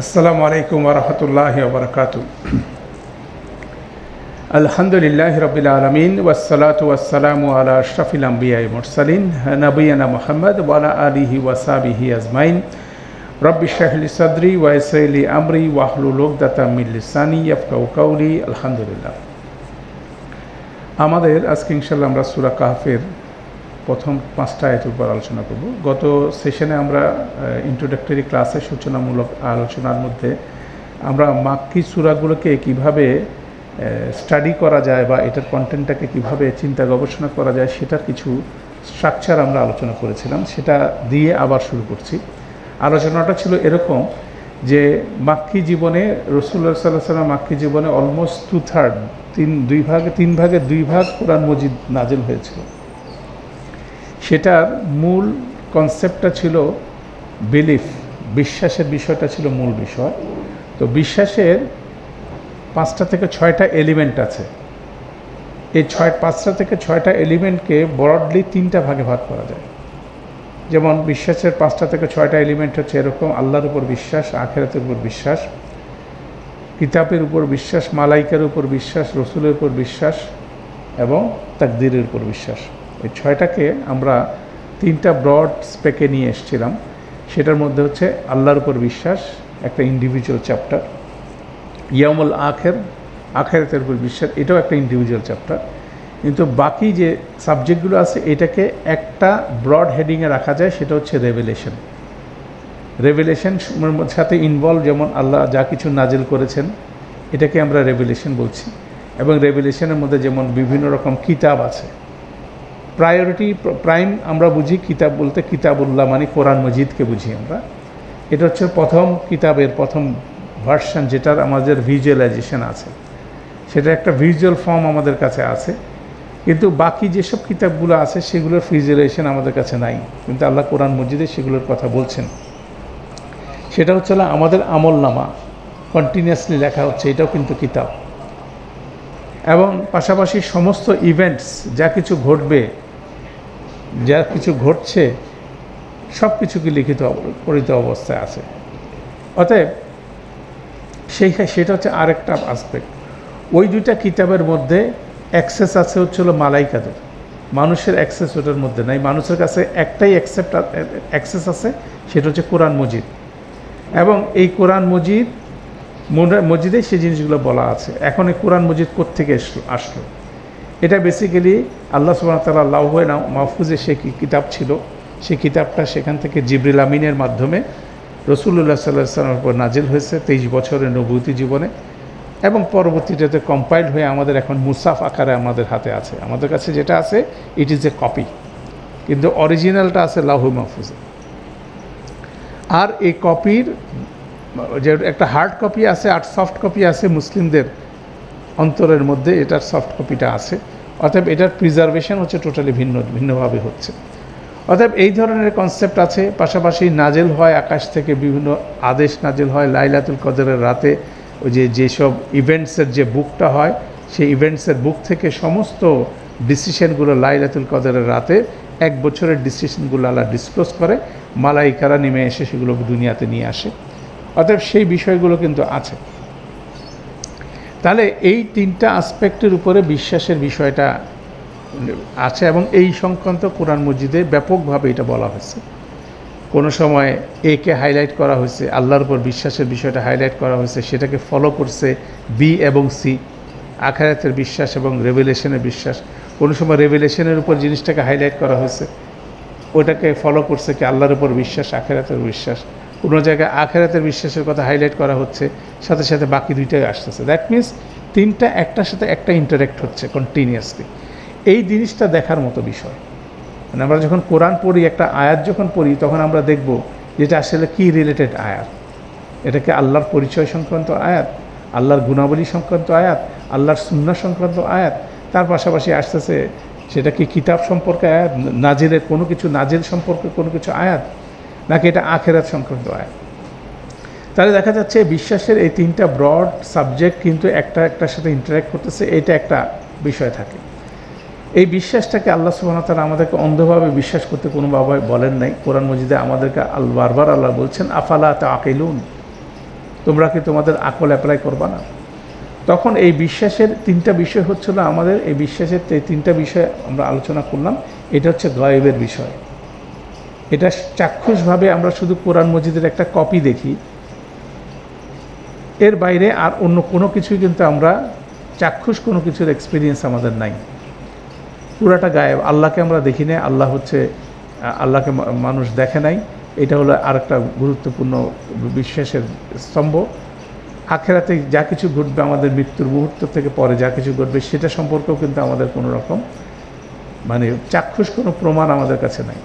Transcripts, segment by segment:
আসসালামু আলাইকুম ওয়া রাহমাতুল্লাহি ওয়া বারাকাতুহু। আলহামদুলিল্লাহি রাব্বিল আলামিন ওয়াসসালাতু ওয়াসসালামু আলা আশরাফিল আমবিয়াই মুরসালিন নবিয়িনা মুহাম্মদ ওয়া আলা আলিহি ওয়া সাহবিহি আজমাইন। রব্বি ইশরাহ লি সাদরি ওয়া ইয়াসসির লি আমরি ওয়াহলুল উকদাতাম মিন লিসানি ইয়াফকাহু কাওলি। আলহামদুলিল্লাহ। আমাদের আজকে ইনশাআল্লাহ আমরা সূরা কাহফের প্রথম 5টা আয়াতের উপর আলোচনা করব। গত সেশনে আমরা ইন্ট্রোডাক্টরি ক্লাসে সূচনামূলক আলোচনার মধ্যে আমরা মাক্কি সূরাগুলোকে কিভাবে স্টাডি করা যায় বা এটার কন্টেন্টটাকে কিভাবে চিন্তা গবেষণা করা যায় সেটার কিছু স্ট্রাকচার আমরা আলোচনা করেছিলাম, সেটা দিয়ে আবার শুরু করছি। আলোচনাটা ছিল এরকম যে মাক্কি জীবনে রাসূলুল্লাহ সাল্লাল্লাহু আলাইহি ওয়াসাল্লাম মাক্কি জীবনে অলমোস্ট 2/3 তিন ভাগে 2 ভাগ কোরআন মজিদ নাজিল হয়েছিল। সেটার মূল কনসেপ্টটা ছিল বিলিফ, বিশ্বাসের বিষয়টা ছিল মূল বিষয়। তো বিশ্বাসের 5টা থেকে 6টা এলিমেন্ট আছে। এই 5টা থেকে 6টা এলিমেন্টকে ব্রডলি 3টা ভাগে ভাগ করা যায়। যেমন বিশ্বাসের 5টা থেকে 6টা এলিমেন্ট হচ্ছে এরকম: আল্লাহর উপর বিশ্বাস, আখিরাতের উপর বিশ্বাস, কিতাবের উপর বিশ্বাস, মালাইকার উপর বিশ্বাস, রসুলের উপর বিশ্বাস এবং তাকদীরের উপর বিশ্বাস। এই 6টাকে আমরা 3টা ব্রড স্পেকে নিয়ে এসেছিলাম। সেটার মধ্যে হচ্ছে আল্লাহর উপর বিশ্বাস, একটা ইন্ডিভিজুয়াল চ্যাপ্টার। ইয়াউমুল আখিরাতের উপর বিশ্বাস, এটাও একটা ইন্ডিভিজুয়াল চ্যাপ্টার। কিন্তু বাকি যে সাবজেক্টগুলো আছে এটাকে একটা ব্রড হেডিংয়ে রাখা যায়, সেটা হচ্ছে রেভেলেশন সাথে ইনভলভ। যেমন আল্লাহ যা কিছু নাজিল করেছেন এটাকে আমরা রেভেলেশন বলছি। এবং রেভেলেশনের মধ্যে যেমন বিভিন্ন রকম কিতাব আছে। প্রাইম আমরা বুঝি কিতাব বলতে কিতাবুল্লাহ মানে কোরআন মজিদকে বুঝি আমরা। এটা হচ্ছে প্রথম কিতাবের প্রথম ভার্সন, যেটার আমাদের ভিজুয়ালাইজেশন আছে, সেটা একটা ভিজুয়াল ফর্ম আমাদের কাছে আছে। কিন্তু বাকি যেসব কিতাবগুলো আছে সেগুলোর ভিজুয়ালাইজেশন আমাদের কাছে নাই, কিন্তু আল্লাহ কোরআন মজিদে সেগুলোর কথা বলছেন। সেটা হচ্ছে আমাদের আমল নামা, কন্টিনিউয়াসলি লেখা হচ্ছে, এটাও কিন্তু কিতাব। এবং পাশাপাশি সমস্ত ইভেন্টস, যা কিছু ঘটবে, যা কিছু ঘটছে, সব কিছুকে লিখিত পরিত অবস্থায় আছে। অতএব সেটা হচ্ছে আরেকটা আসপেক্ট। ওই 2টা কিতাবের মধ্যে অ্যাক্সেস আছে হচ্ছিল মালাইকাদের, মানুষের অ্যাক্সেস ওটার মধ্যে নাই। মানুষের কাছে একটাই অ্যাক্সেস আছে, সেটা হচ্ছে কোরআন মজিদ। এবং এই কোরআন মজিদে সেই জিনিসগুলো বলা আছে। এখন এই কোরআন মজিদ কোত্থেকে আসলো? এটা বেসিক্যালি আল্লাহ সুবহানাহু ওয়া তাআলা লাওহে মাহফুজে সে কিতাব ছিল, সেই কিতাবটা সেখান থেকে জিবরিল আমিনের মাধ্যমে রাসূলুল্লাহ সাল্লাল্লাহু আলাইহি ওয়াসাল্লামের উপর নাজিল হয়েছে 23 বছরের নবুয়তি জীবনে। এবং পরবর্তীটাতে কম্পাইল্ড হয়ে আমাদের এখন মুসাফ আকারে আমাদের হাতে আছে। আমাদের কাছে যেটা আছে ইট ইজ এ কপি, কিন্তু অরিজিনালটা আছে লাওহে মাহফুজে। আর এই কপির যে একটা হার্ড কপি আছে আর সফট কপি আছে মুসলিমদের অন্তরের মধ্যে, এটার সফট কপিটা আছে। অতএব এটার প্রিজার্ভেশন হচ্ছে টোটালি ভিন্নভাবে হচ্ছে। অতএব এই ধরনের কনসেপ্ট আছে। পাশাপাশি নাজেল হয় আকাশ থেকে বিভিন্ন আদেশ নাজেল হয় লাইলাতুল কদরের রাতে। ওই যেসব ইভেন্টসের যে বুকটা হয়, সেই ইভেন্টসের বুক থেকে সমস্ত ডিসিশনগুলো লাইলাতুল কদরের রাতে 1 বছরের ডিসিশনগুলো আল্লাহ ডিসক্লোজ করে, মালাইকারা নেমে এসে সেগুলো দুনিয়াতে নিয়ে আসে। অতএব সেই বিষয়গুলো কিন্তু আছে। তাহলে এই 3টা আসপেক্টের উপরে বিশ্বাসের বিষয়টা আছে এবং এই সংক্রান্ত কোরআন মজিদে ব্যাপকভাবে এটা বলা হয়েছে। কোনো সময় একে হাইলাইট করা হয়েছে, আল্লাহর উপর বিশ্বাসের বিষয়টা হাইলাইট করা হয়েছে, সেটাকে ফলো করছে বি এবং সি, আখিরাতের বিশ্বাস এবং রেভেলেশনের বিশ্বাস। কোনো সময় রেভেলেশনের উপর জিনিসটাকে হাইলাইট করা হয়েছে, ওটাকে ফলো করছে কি আল্লাহর উপর বিশ্বাস, আখিরাতের বিশ্বাস। কোনো জায়গায় আখিরাতের বিশ্বাসের কথা হাইলাইট করা হচ্ছে, সাথে সাথে বাকি 2টাই আসতেছে। দ্যাট মিনস 3টা একটার সাথে একটা ইন্টারেক্ট হচ্ছে কন্টিনিউয়াসলি। এই জিনিসটা দেখার মতো বিষয়। মানে আমরা যখন কোরআন পড়ি, একটা আয়াত যখন পড়ি, তখন আমরা দেখব যেটা আসলে কি রিলেটেড আয়াত। এটাকে আল্লাহর পরিচয় সংক্রান্ত আয়াত, আল্লাহর গুণাবলী সংক্রান্ত আয়াত, আল্লাহর সুন্নাহ সংক্রান্ত আয়াত। তার পাশাপাশি আসতেছে সেটা কি কিতাব সম্পর্কে আয়াত, নাজিলের কোনো কিছু, নাজিল সম্পর্কে কোনো কিছু আয়াত, নাকি এটা আখিরাত সংক্রান্ত আয়াত। তাহলে দেখা যাচ্ছে বিশ্বাসের এই 3টা ব্রড সাবজেক্ট কিন্তু একটার সাথে ইন্টারাক্ট করতেছে, এটা একটা বিষয় থাকে। এই বিশ্বাসটাকে আল্লাহ সুবহানাহু ওয়া তাআলা আমাদেরকে অন্ধভাবে বিশ্বাস করতে কোনোভাবে বলেন নাই। কোরআন মজিদে আমাদেরকে বারবার আল্লাহ বলছেন আফালা তাআকিলুন, তোমরা কি তোমাদের আকল অ্যাপ্লাই করবা না? তখন এই বিশ্বাসের তিনটা বিষয় হচ্ছিল আমাদের, এই বিশ্বাসের তিনটা বিষয় আমরা আলোচনা করলাম। এটা হচ্ছে গায়েবের বিষয়। এটা চাক্ষুষভাবে আমরা শুধু কোরআন মজিদের একটা কপি দেখি, এর বাইরে আর অন্য কোনো কিছুই কিন্তু আমরা চাক্ষুষ কোনো কিছুর এক্সপিরিয়েন্স আমাদের নাই। পুরাটা গায়েব। আল্লাহকে আমরা দেখি না, আল্লাহকে মানুষ দেখে নাই। এটা হলো আরেকটা গুরুত্বপূর্ণ বিশ্বাসের স্তম্ভ। আখেরাতে যা কিছু ঘটবে, আমাদের মৃত্যুর মুহূর্ত থেকে পরে যা কিছু ঘটবে, সেটা সম্পর্কেও কিন্তু আমাদের কোনো রকম চাক্ষুষ কোনো প্রমাণ আমাদের কাছে নাই।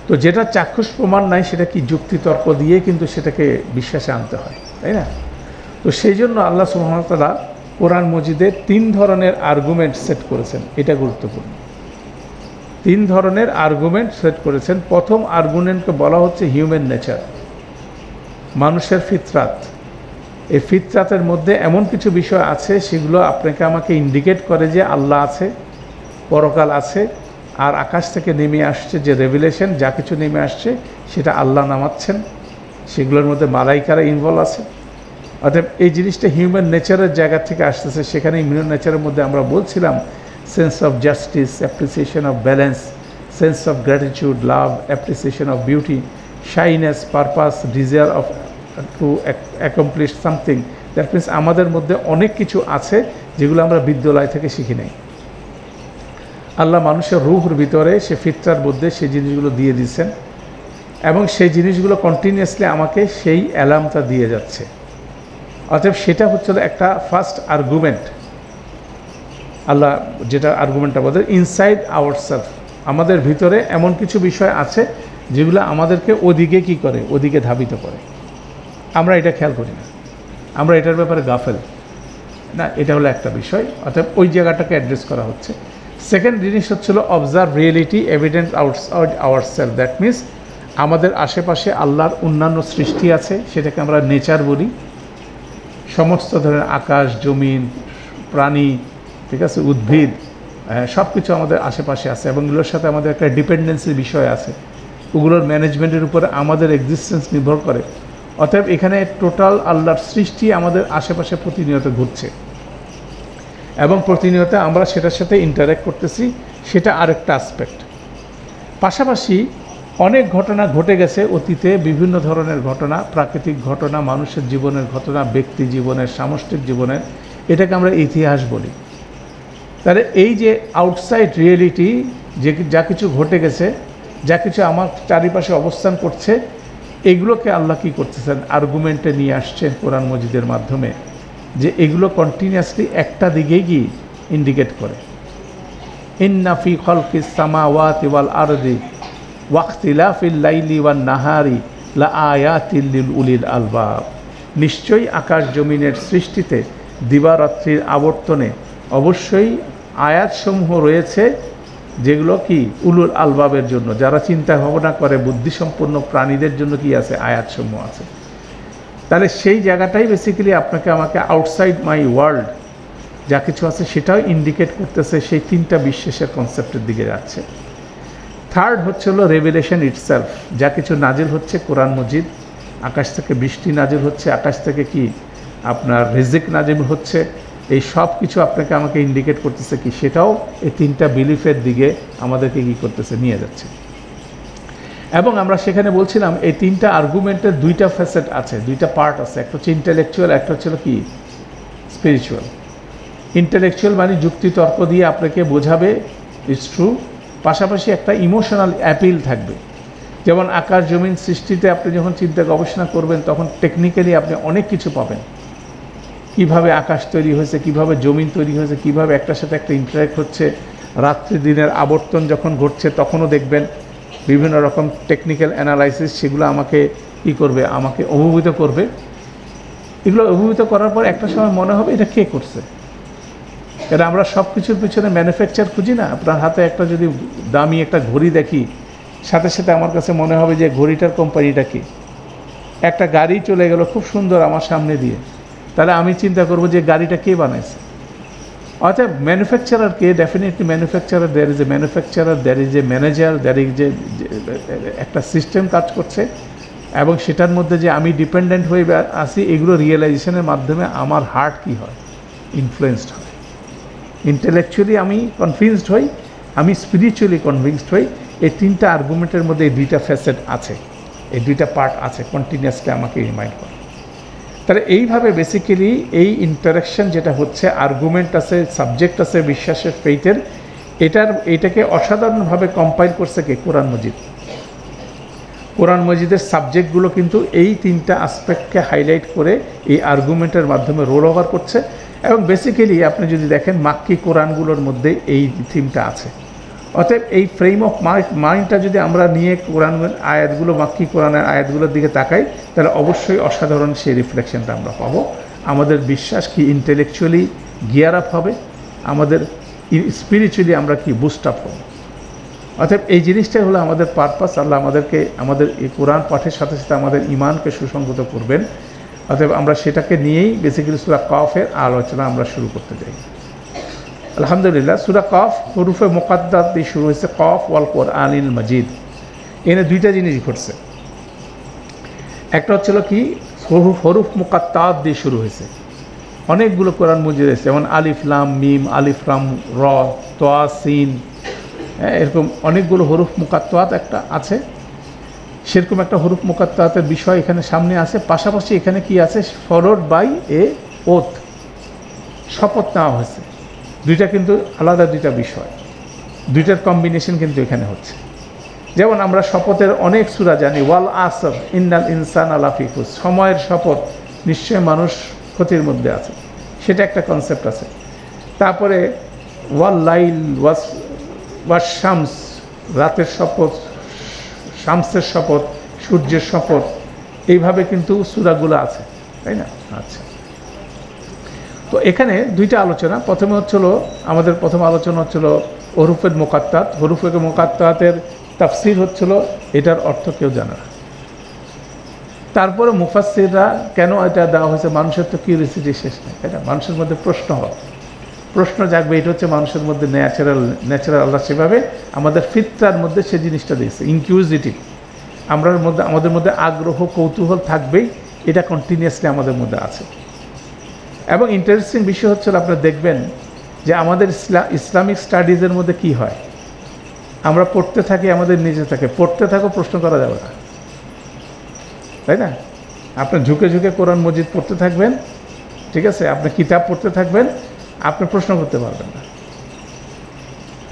তো যেটা চাক্ষুষ প্রমাণ নাই, সেটা কি যুক্তিতর্ক দিয়ে কিন্তু সেটাকে বিশ্বাসে আনতে হয়, তাই না? তো সেই জন্য আল্লাহ সুবহানাহু ওয়া তাআলা কোরআন মজিদে 3 ধরনের আর্গুমেন্ট সেট করেছেন। এটা গুরুত্বপূর্ণ। 3 ধরনের আর্গুমেন্ট সেট করেছেন। প্রথম আর্গুমেন্টকে বলা হচ্ছে হিউম্যান নেচার, মানুষের ফিতরাত। এই ফিতরাতের মধ্যে এমন কিছু বিষয় আছে, সেগুলো আপনাকে আমাকে ইন্ডিকেট করে যে আল্লাহ আছে, পরকাল আছে, আর আকাশ থেকে নেমে আসছে যে রেভিলেশন, যা কিছু নেমে আসছে সেটা আল্লাহ নামাচ্ছেন, সেগুলোর মধ্যে মালাইকারা ইনভলভ আছে। অর্থাৎ এই জিনিসটা হিউম্যান নেচারের জায়গা থেকে আসতেছে। সেখানে হিউম্যান নেচারের মধ্যে আমরা বলছিলাম sense of justice, appreciation of balance, sense of gratitude, love, appreciation of beauty, shyness, purpose, desire of two accomplish something. That means আমাদের মধ্যে অনেক কিছু আছে যেগুলো আমরা বিদ্যালয় থেকে শিখি নাই। আল্লাহ মানুষের রূহের ভিতরে, সে ফিতরার মধ্যে সেই জিনিসগুলো দিয়ে দিচ্ছেন, এবং সেই জিনিসগুলো কন্টিনিউয়াসলি আমাকে সেই অ্যালার্মটা দিয়ে যাচ্ছে। অতএব সেটা হচ্ছিল একটা ফার্স্ট আর্গুমেন্ট। আল্লাহ যেটা আর্গুমেন্টটা বলে, ইনসাইড আওয়ারসেলফ, আমাদের ভিতরে এমন কিছু বিষয় আছে যেগুলো আমাদেরকে ওদিকে কি করে, ওদিকে ধাবিত করে। আমরা এটা খেয়াল করি না, আমরা এটার ব্যাপারে গাফেল না। এটা হলো একটা বিষয়। অর্থাৎ ওই জায়গাটাকে অ্যাড্রেস করা হচ্ছে। সেকেন্ড জিনিস হচ্ছিল observe reality evidence outside ourself. That means আমাদের আশেপাশে আল্লাহর অন্যান্য সৃষ্টি আছে, সেটাকে আমরা নেচার বলি। সমস্ত ধরনের আকাশ, জমিন, প্রাণী, ঠিক আছে, উদ্ভিদ, সব কিছু আমাদের আশেপাশে আছে, এবং এগুলোর সাথে আমাদের একটা ডিপেন্ডেন্সির বিষয় আছে। ওগুলোর ম্যানেজমেন্টের উপরে আমাদের এক্সিস্টেন্স নির্ভর করে। অতএব এখানে টোটাল আল্লাহর সৃষ্টি আমাদের আশেপাশে প্রতিনিয়ত ঘুরছে, এবং প্রতিনিয়ত আমরা সেটার সাথে ইন্টারেক্ট করতেছি। সেটা আরেকটা আসপেক্ট। পাশাপাশি অনেক ঘটনা ঘটে গেছে অতীতে, বিভিন্ন ধরনের ঘটনা, প্রাকৃতিক ঘটনা, মানুষের জীবনের ঘটনা, ব্যক্তি জীবনের, সামষ্টিক জীবনের, এটাকে আমরা ইতিহাস বলি। তাহলে এই যে আউটসাইড রিয়েলিটি, যে যা কিছু ঘটে গেছে, যা কিছু আমার চারিপাশে অবস্থান করছে, এগুলোকে আল্লাহ কী করতেছেন, আর্গুমেন্টে নিয়ে আসছেন কোরআন মজিদের মাধ্যমে, যে এগুলো কন্টিনিউয়াসলি একটা দিকেই কি ইন্ডিকেট করে। ইন্না ফি খালকিস সামাওয়াতি ওয়াল আরদি ওয়াখতিলাফিল লাইলি ওয়ান নাহারি লা আয়াতিল লিল উলিল আলবাব। নিশ্চয়ই আকাশ জমিনের সৃষ্টিতে, দিবারাত্রির আবর্তনে অবশ্যই আয়াতসমূহ রয়েছে, যেগুলো কি উলুল আলবাবের জন্য, যারা চিন্তা ভাবনা করে, বুদ্ধিসম্পন্ন প্রাণীদের জন্য কি আছে, আয়াতসমূহ আছে। তাহলে সেই জায়গাটাই বেসিক্যালি আপনাকে আমাকে আউটসাইড মাই ওয়ার্ল্ড যা কিছু আছে সেটাও ইন্ডিকেট করতেছে, সেই 3টা বিশ্বাসের কনসেপ্টের দিকে যাচ্ছে। থার্ড হচ্ছে হলো রেভেলেশন ইটসেলফ, যা কিছু নাজিল হচ্ছে কোরআন মজিদ, আকাশ থেকে বৃষ্টি নাজিল হচ্ছে, আকাশ থেকে কি আপনার রিজিক নাজিল হচ্ছে, এই সব কিছু আপনাকে আমাকে ইন্ডিকেট করতেছে কি, সেটাও এই 3টা বিলিফের দিকে আমাদেরকে কি করতেছে, নিয়ে যাচ্ছে। এবং আমরা সেখানে বলছিলাম এই 3টা আর্গুমেন্টের 2টা ফ্যাসেট আছে, 2টা পার্ট আছে। একটা হচ্ছে ইন্টেলেকচুয়াল, একটা হচ্ছে কি স্পিরিচুয়াল। ইন্টেলেকচুয়াল মানে যুক্তি তর্ক দিয়ে আপনাকে বোঝাবে ইটস ট্রু, পাশাপাশি একটা ইমোশনাল অ্যাপিল থাকবে। যেমন আকাশ জমিন সৃষ্টিতে আপনি যখন চিন্তা গবেষণা করবেন, তখন টেকনিক্যালি আপনি অনেক কিছু পাবেন। কিভাবে আকাশ তৈরি হয়েছে, কিভাবে জমিন তৈরি হয়েছে, কিভাবে একটার সাথে একটা ইন্টারেক্ট হচ্ছে, রাত্রি দিনের আবর্তন যখন ঘটছে তখনও দেখবেন বিভিন্ন রকম টেকনিক্যাল অ্যানালাইসিস, সেগুলো আমাকে কী করবে, আমাকে অভিভূত করবে। এগুলো অভিভূত করার পর একটা সময় মনে হবে এটা কে করছে। এটা আমরা সব কিছুর পিছনে ম্যানুফ্যাকচার খুঁজি না। আপনার হাতে একটা যদি দামি একটা ঘড়ি দেখি, সাথে সাথে আমার কাছে মনে হবে যে ঘড়িটার কোম্পানিটা কি। একটা গাড়ি চলে গেল খুব সুন্দর আমার সামনে দিয়ে, তাহলে আমি চিন্তা করব যে গাড়িটা কে বানাইছে। অর্থাৎ ম্যানুফ্যাকচারার কে, definitely manufacturer, there is a manufacturer, there is a manager, there is a একটা সিস্টেম কাজ করছে, এবং সেটার মধ্যে যে আমি ডিপেন্ডেন্ট হয়ে আসি, এগুলো রিয়েলাইজেশনের মাধ্যমে আমার হার্ট কী হয়, ইনফ্লুয়েসড হয়। ইন্টেলেকচুয়ালি আমি কনভিন্সড হই, আমি স্পিরিচুয়ালি কনভিন্সড হই। এই তিনটা আর্গুমেন্টের মধ্যে এই দুইটা ফ্যাসেট আছে, এই দুইটা পার্ট আছে, কন্টিনিউয়াসলি আমাকে রিমাইন্ড করে। তাহলে এইভাবে বেসিক্যালি এই ইন্টারাকশন যেটা হচ্ছে, আর্গুমেন্ট আছে, সাবজেক্ট আছে বিশ্বাসের, ফেইথের, এটাকে অসাধারণভাবে কম্পাইল করছে কে? কোরআন মজিদ। কোরআন মজিদের সাবজেক্টগুলো কিন্তু এই তিনটা আসপেক্টকে হাইলাইট করে এই আর্গুমেন্টের মাধ্যমে রোল ওভার করছে। এবং বেসিক্যালি আপনি যদি দেখেন মাক্কি কোরআনগুলোর মধ্যে এই থিমটা আছে। অতএব এই ফ্রেম অফ মাইন্ডটা যদি আমরা নিয়ে কোরআন আয়াতগুলো, মাক্কি কোরআনের আয়াতগুলোর দিকে তাকাই, তাহলে অবশ্যই অসাধারণ সেই রিফ্লেকশনটা আমরা পাবো। আমাদের বিশ্বাস কি ইন্টেলেকচুয়ালি গিয়ার আপ হবে, আমাদের স্পিরিচুয়ালি আমরা কি বুস্ট আপ হব। অতএব এই জিনিসটাই হলো আমাদের পারপাস। আল্লাহ আমাদেরকে আমাদের এই কোরআন পাঠের সাথে সাথে আমাদের ইমানকে সুসংহত করবেন। অতএব আমরা সেটাকে নিয়েই বেসিক্যালি সূরা কফের আলোচনা আমরা শুরু করতে যাই। আলহামদুলিল্লাহ, সূরা কফ হরুফে মুকাদ্দাত দিয়ে শুরু হয়েছে, কফ ওয়াল কোরআনিল মাজিদ। এখানে দুইটা জিনিস ঘটছে। একটা হচ্ছিল কি, হরুফ মুকাত্তাত দিয়ে শুরু হয়েছে। অনেকগুলো কোরআন মজিদ আছে, যেমন আলিফ লাম মিম, আলিফ লাম র, তোয়া সিন, এরকম অনেকগুলো হরুফ মুকাত্তাত একটা আছে। সেরকম একটা হরুফ মুকাত্তাতের বিষয় এখানে সামনে আছে। পাশাপাশি এখানে কি আছে, ফলোড বাই এ ওথ, শপথ নেওয়া হয়েছে। দুইটা কিন্তু আলাদা দুইটা বিষয়, দুইটার কম্বিনেশন কিন্তু এখানে হচ্ছে। যেমন আমরা শপথের অনেক সূরা জানি, ওয়াল আসর ইন্নাল ইনসানা লাফি খুসর, সময়ের শপথ, নিশ্চয় মানুষ ক্ষতির মধ্যে আছে, সেটা একটা কনসেপ্ট আছে। তারপরে ওয়াল লাইল ওয়াস শামস, রাতের শপথ, শামসের শপথ, সূর্যের শপথ, এইভাবে কিন্তু সূরাগুলো আছে, তাই না? আচ্ছা, তো এখানে দুইটা আলোচনা। প্রথমে হচ্ছিল আমাদের প্রথম আলোচনা হচ্ছিল হরুফের মুকাত্তাত। হরুফের মুকাত্তাতের তাফসির হচ্ছিল এটার অর্থ কেউ জানে না। তারপরে মুফাসসিররা কেন এটা দেওয়া হয়েছে, মানুষের তো কিউরিওসিটি শেষ নেই, তাই না? মানুষের মধ্যে প্রশ্ন জাগবে, এটা হচ্ছে মানুষের মধ্যে ন্যাচারাল। আল্লাহ সেভাবে আমাদের ফিতরার মধ্যে সে জিনিসটা দিয়েছে, ইনকিউজিটিভ। আমাদের মধ্যে আগ্রহ, কৌতূহল থাকবেই, এটা কন্টিনিউয়াসলি আমাদের মধ্যে আছে। এবং ইন্টারেস্টিং বিষয় হচ্ছে, আপনারা দেখবেন যে আমাদের ইসলামিক স্টাডিজের মধ্যে কি হয়, আমরা পড়তে থাকি, আমাদের নিজে থাকে, পড়তে থাকো, প্রশ্ন করা যাবে না, তাই না? আপনি ঝুঁকে ঝুঁকে কোরআন মজিদ পড়তে থাকবেন, ঠিক আছে? আপনি কিতাব পড়তে থাকবেন, আপনি প্রশ্ন করতে পারবেন না।